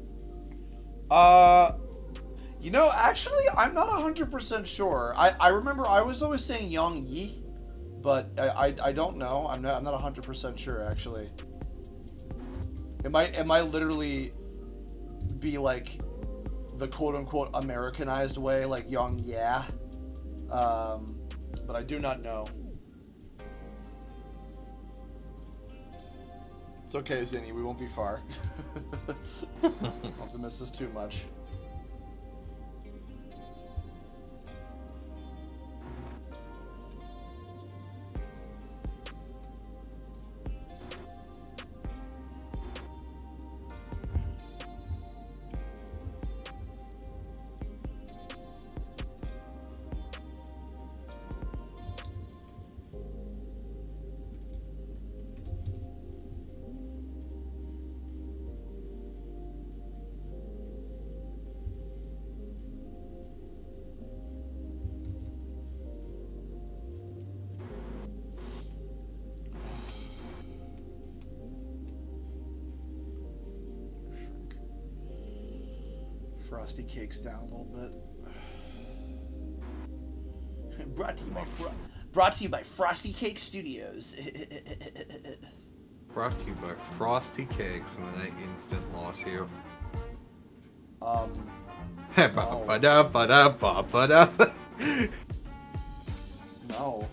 You know, actually, I'm not 100% sure. I remember I was always saying Yang Yi, but I don't know. I'm not 100% sure actually. It might literally be like the quote unquote Americanized way, like Yang Yeah. But I do not know. It's okay, Zinni. We won't be far. Don't have to miss this too much. Frosty Cakes down a little bit. Brought to you by Frosty Cake Studios. Brought to you by Frosty Cakes, and then I instant lost you. No.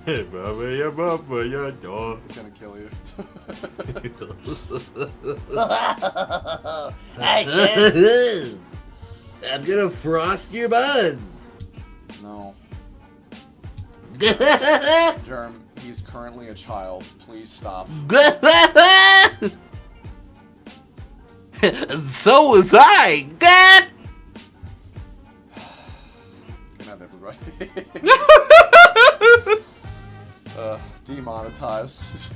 Hey, Baba, ya Baba, ya dog. I'm gonna kill you. Hi, kids. I'm gonna frost your buns. No. Germ, he's currently a child. Please stop. And so was I. Good night, everybody. Demonetized.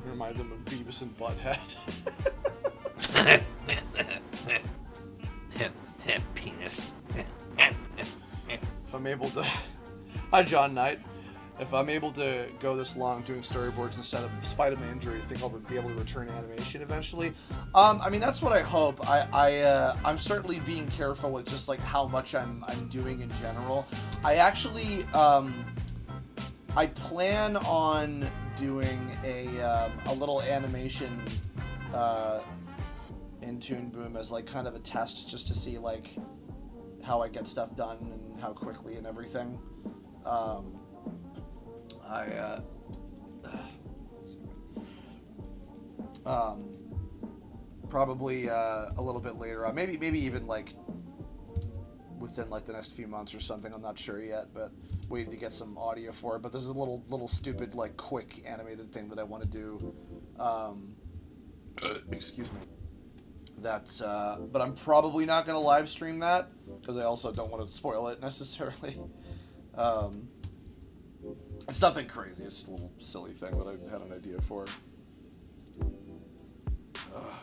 Remind them of Beavis and Butthead. Penis. If I'm able to... Hi, John Knight. If I'm able to go this long doing storyboards instead of, despite of my injury, I think I'll be able to return to animation eventually. I mean, that's what I hope. I'm certainly being careful with just like how much I'm doing in general. I actually, I plan on doing a little animation in Toon Boom as like kind of a test just to see like how I get stuff done and how quickly and everything. Probably a little bit later on, maybe even like within like the next few months or something. I'm not sure yet, but waiting to get some audio for it. But there's a little stupid like quick animated thing that I want to do. Excuse me. That's but I'm probably not gonna live stream that because I also don't want to spoil it necessarily. It's nothing crazy. It's just a little silly thing that I had an idea for. Ugh.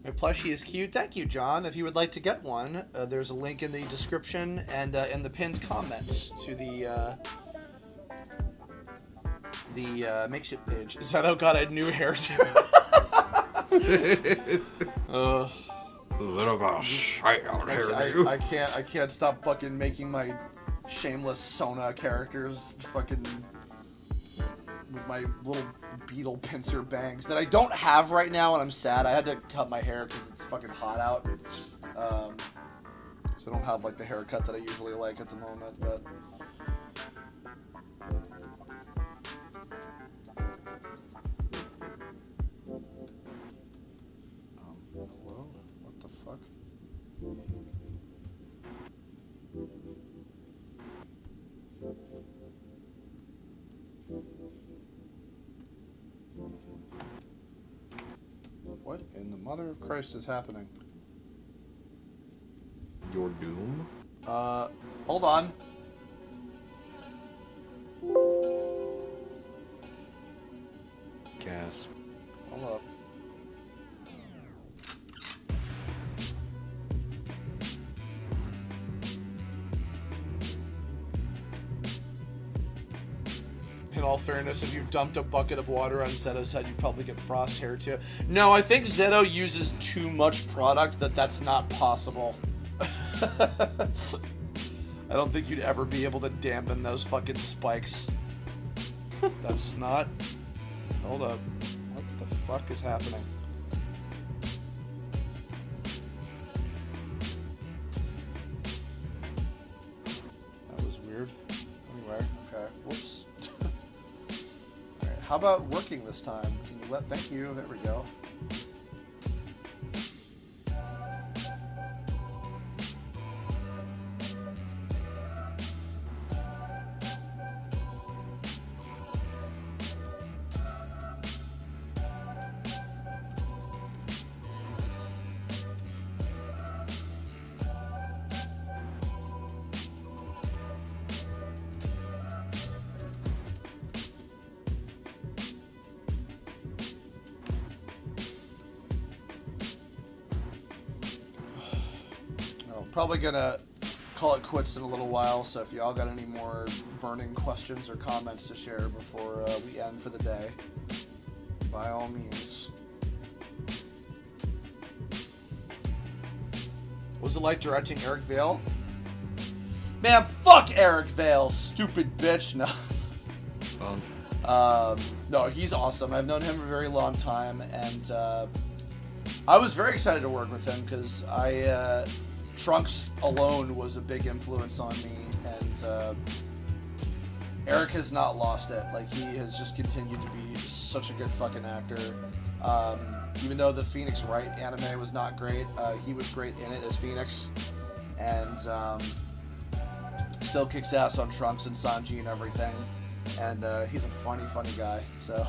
My plushie is cute. Thank you, John. If you would like to get one, there's a link in the description and in the pinned comments to the makeshift page. Zeto got a new hairdo. Little got a shite out here. I can't stop fucking making my shameless Sona characters fucking with my little beetle pincer bangs that I don't have right now, and I'm sad. I had to cut my hair because it's fucking hot out. So I don't have like the haircut that I usually like at the moment, but hello? What the fuck? What in the mother of Christ is happening? Your doom? Hold on. Gasp. Hold up. In all fairness, if you dumped a bucket of water on Zeto's head, you'd probably get frost hair too. No, I think Zeto uses too much product that's not possible. I don't think you'd ever be able to dampen those fucking spikes. That's not... Hold up. What the fuck is happening? That was weird. Anyway, okay. Whoops. Alright, how about working this time? Can you let... Thank you. There we go. Probably gonna call it quits in a little while, so if y'all got any more burning questions or comments to share before we end for the day, by all means. What was it like directing Eric Vale? Man, fuck Eric Vale, stupid bitch. No. No, he's awesome. I've known him for a very long time, and I was very excited to work with him because Trunks alone was a big influence on me, and Eric has not lost it. Like, he has just continued to be such a good fucking actor. Even though the Phoenix Wright anime was not great, he was great in it as Phoenix. And still kicks ass on Trunks and Sanji and everything. And he's a funny guy. So...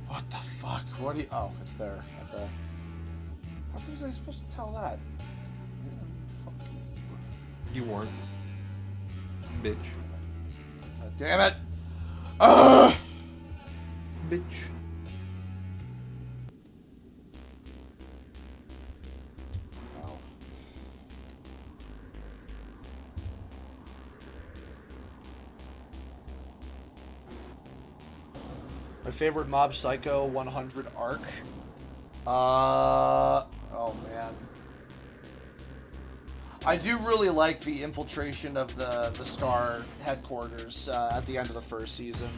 What the fuck? What do you... Oh, it's there. Okay. How was I supposed to tell that? You weren't. Bitch. God damn it! Ugh! Bitch. Oh. My favorite Mob Psycho 100 arc. Oh man. I do really like the infiltration of the Star headquarters at the end of the first season.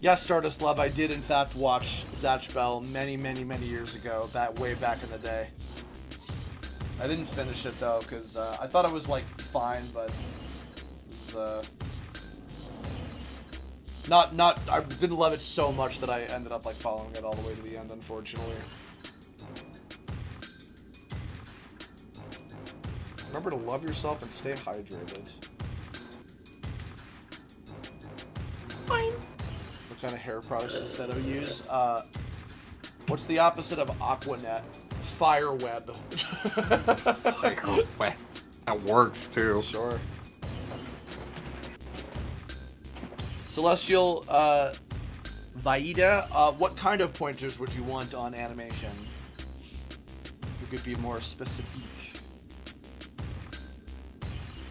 Yes, Stardust Love, I did in fact watch Zatch Bell many years ago, way back in the day. I didn't finish it though, because I thought it was like fine, but it was, I didn't love it so much that I ended up like following it all the way to the end, unfortunately. Remember to love yourself and stay hydrated. Fine. What kind of hair products instead of use? What's the opposite of Aquanet? Fireweb. Fireweb. That works too. Sure. Celestial Vaida, what kind of pointers would you want on animation? You could be more specific.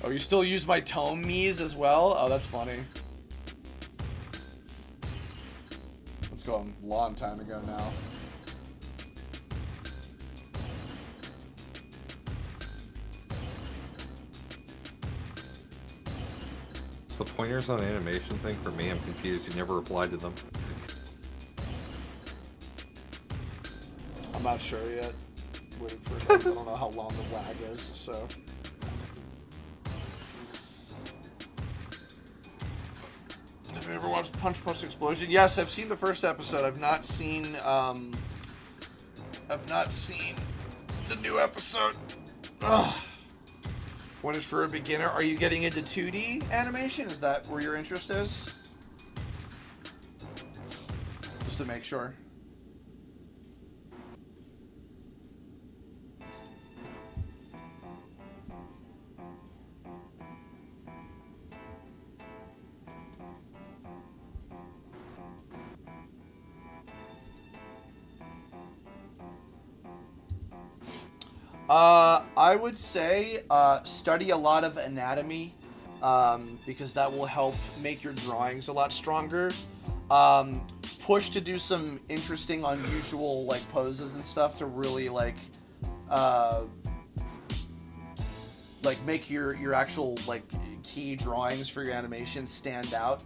Oh, you still use my tome me's as well? Oh, that's funny. Let's go a long time ago now. The pointers on animation thing for me, I'm confused. You never replied to them. I'm not sure yet. Waiting for it. I don't know how long the lag is, so. Have you ever watched Punch Punch Explosion? Yes, I've seen the first episode. I've not seen the new episode. Ugh. What is for a beginner? Are you getting into 2D animation? Is that where your interest is? Just to make sure. I would say study a lot of anatomy because that will help make your drawings a lot stronger. Push to do some interesting, unusual like poses and stuff to really like make your actual like key drawings for your animation stand out.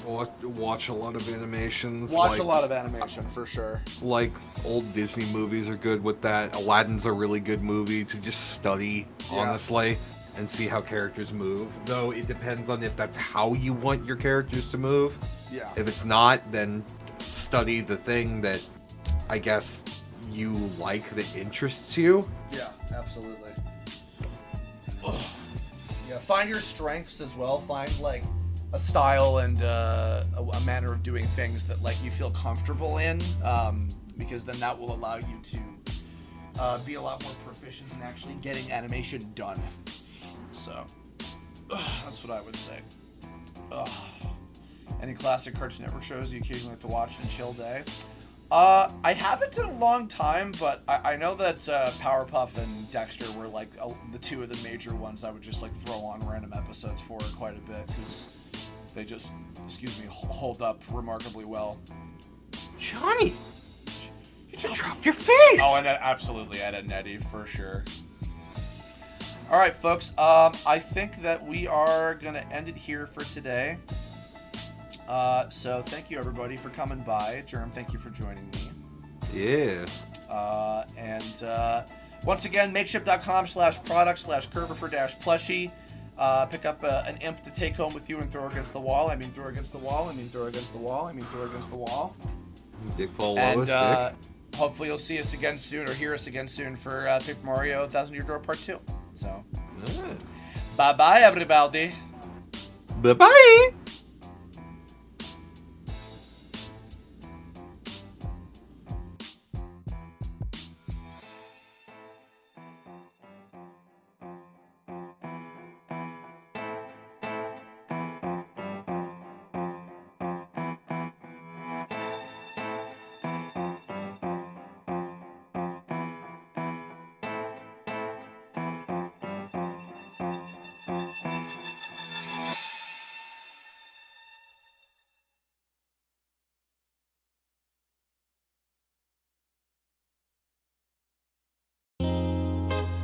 Watch a lot of animations. Watch a lot of animation for sure. Like old Disney movies are good with that. Aladdin's a really good movie to just study, honestly, and see how characters move. Though it depends on if that's how you want your characters to move. Yeah. If it's not, then study the thing that I guess you like that interests you. Yeah, absolutely. Ugh. Yeah, find your strengths as well. Find like a style and a manner of doing things that like you feel comfortable in, because then that will allow you to be a lot more proficient in actually getting animation done. So that's what I would say. Any classic Cartoon Network shows you occasionally like to watch in a chill day? I haven't in a long time, but I know that Powerpuff and Dexter were like the two of the major ones I would just like throw on random episodes for quite a bit because they just, hold up remarkably well. Johnny, you just dropped your face. Oh, and absolutely Ed and Eddie for sure. All right, folks. I think that we are gonna end it here for today. So thank you everybody for coming by. Jerm, thank you for joining me. Yeah. And once again, makeship.com/product/Kirbopher-plushie. Pick up an imp to take home with you and throw against the wall. I mean, throw against the wall. I mean, throw against the wall. I mean, throw against the wall. Dick fall And Dick. hopefully you'll see us again soon or hear us again soon for Paper Mario 1000 Year Door Part 2. So, bye-bye, everybody. Bye-bye.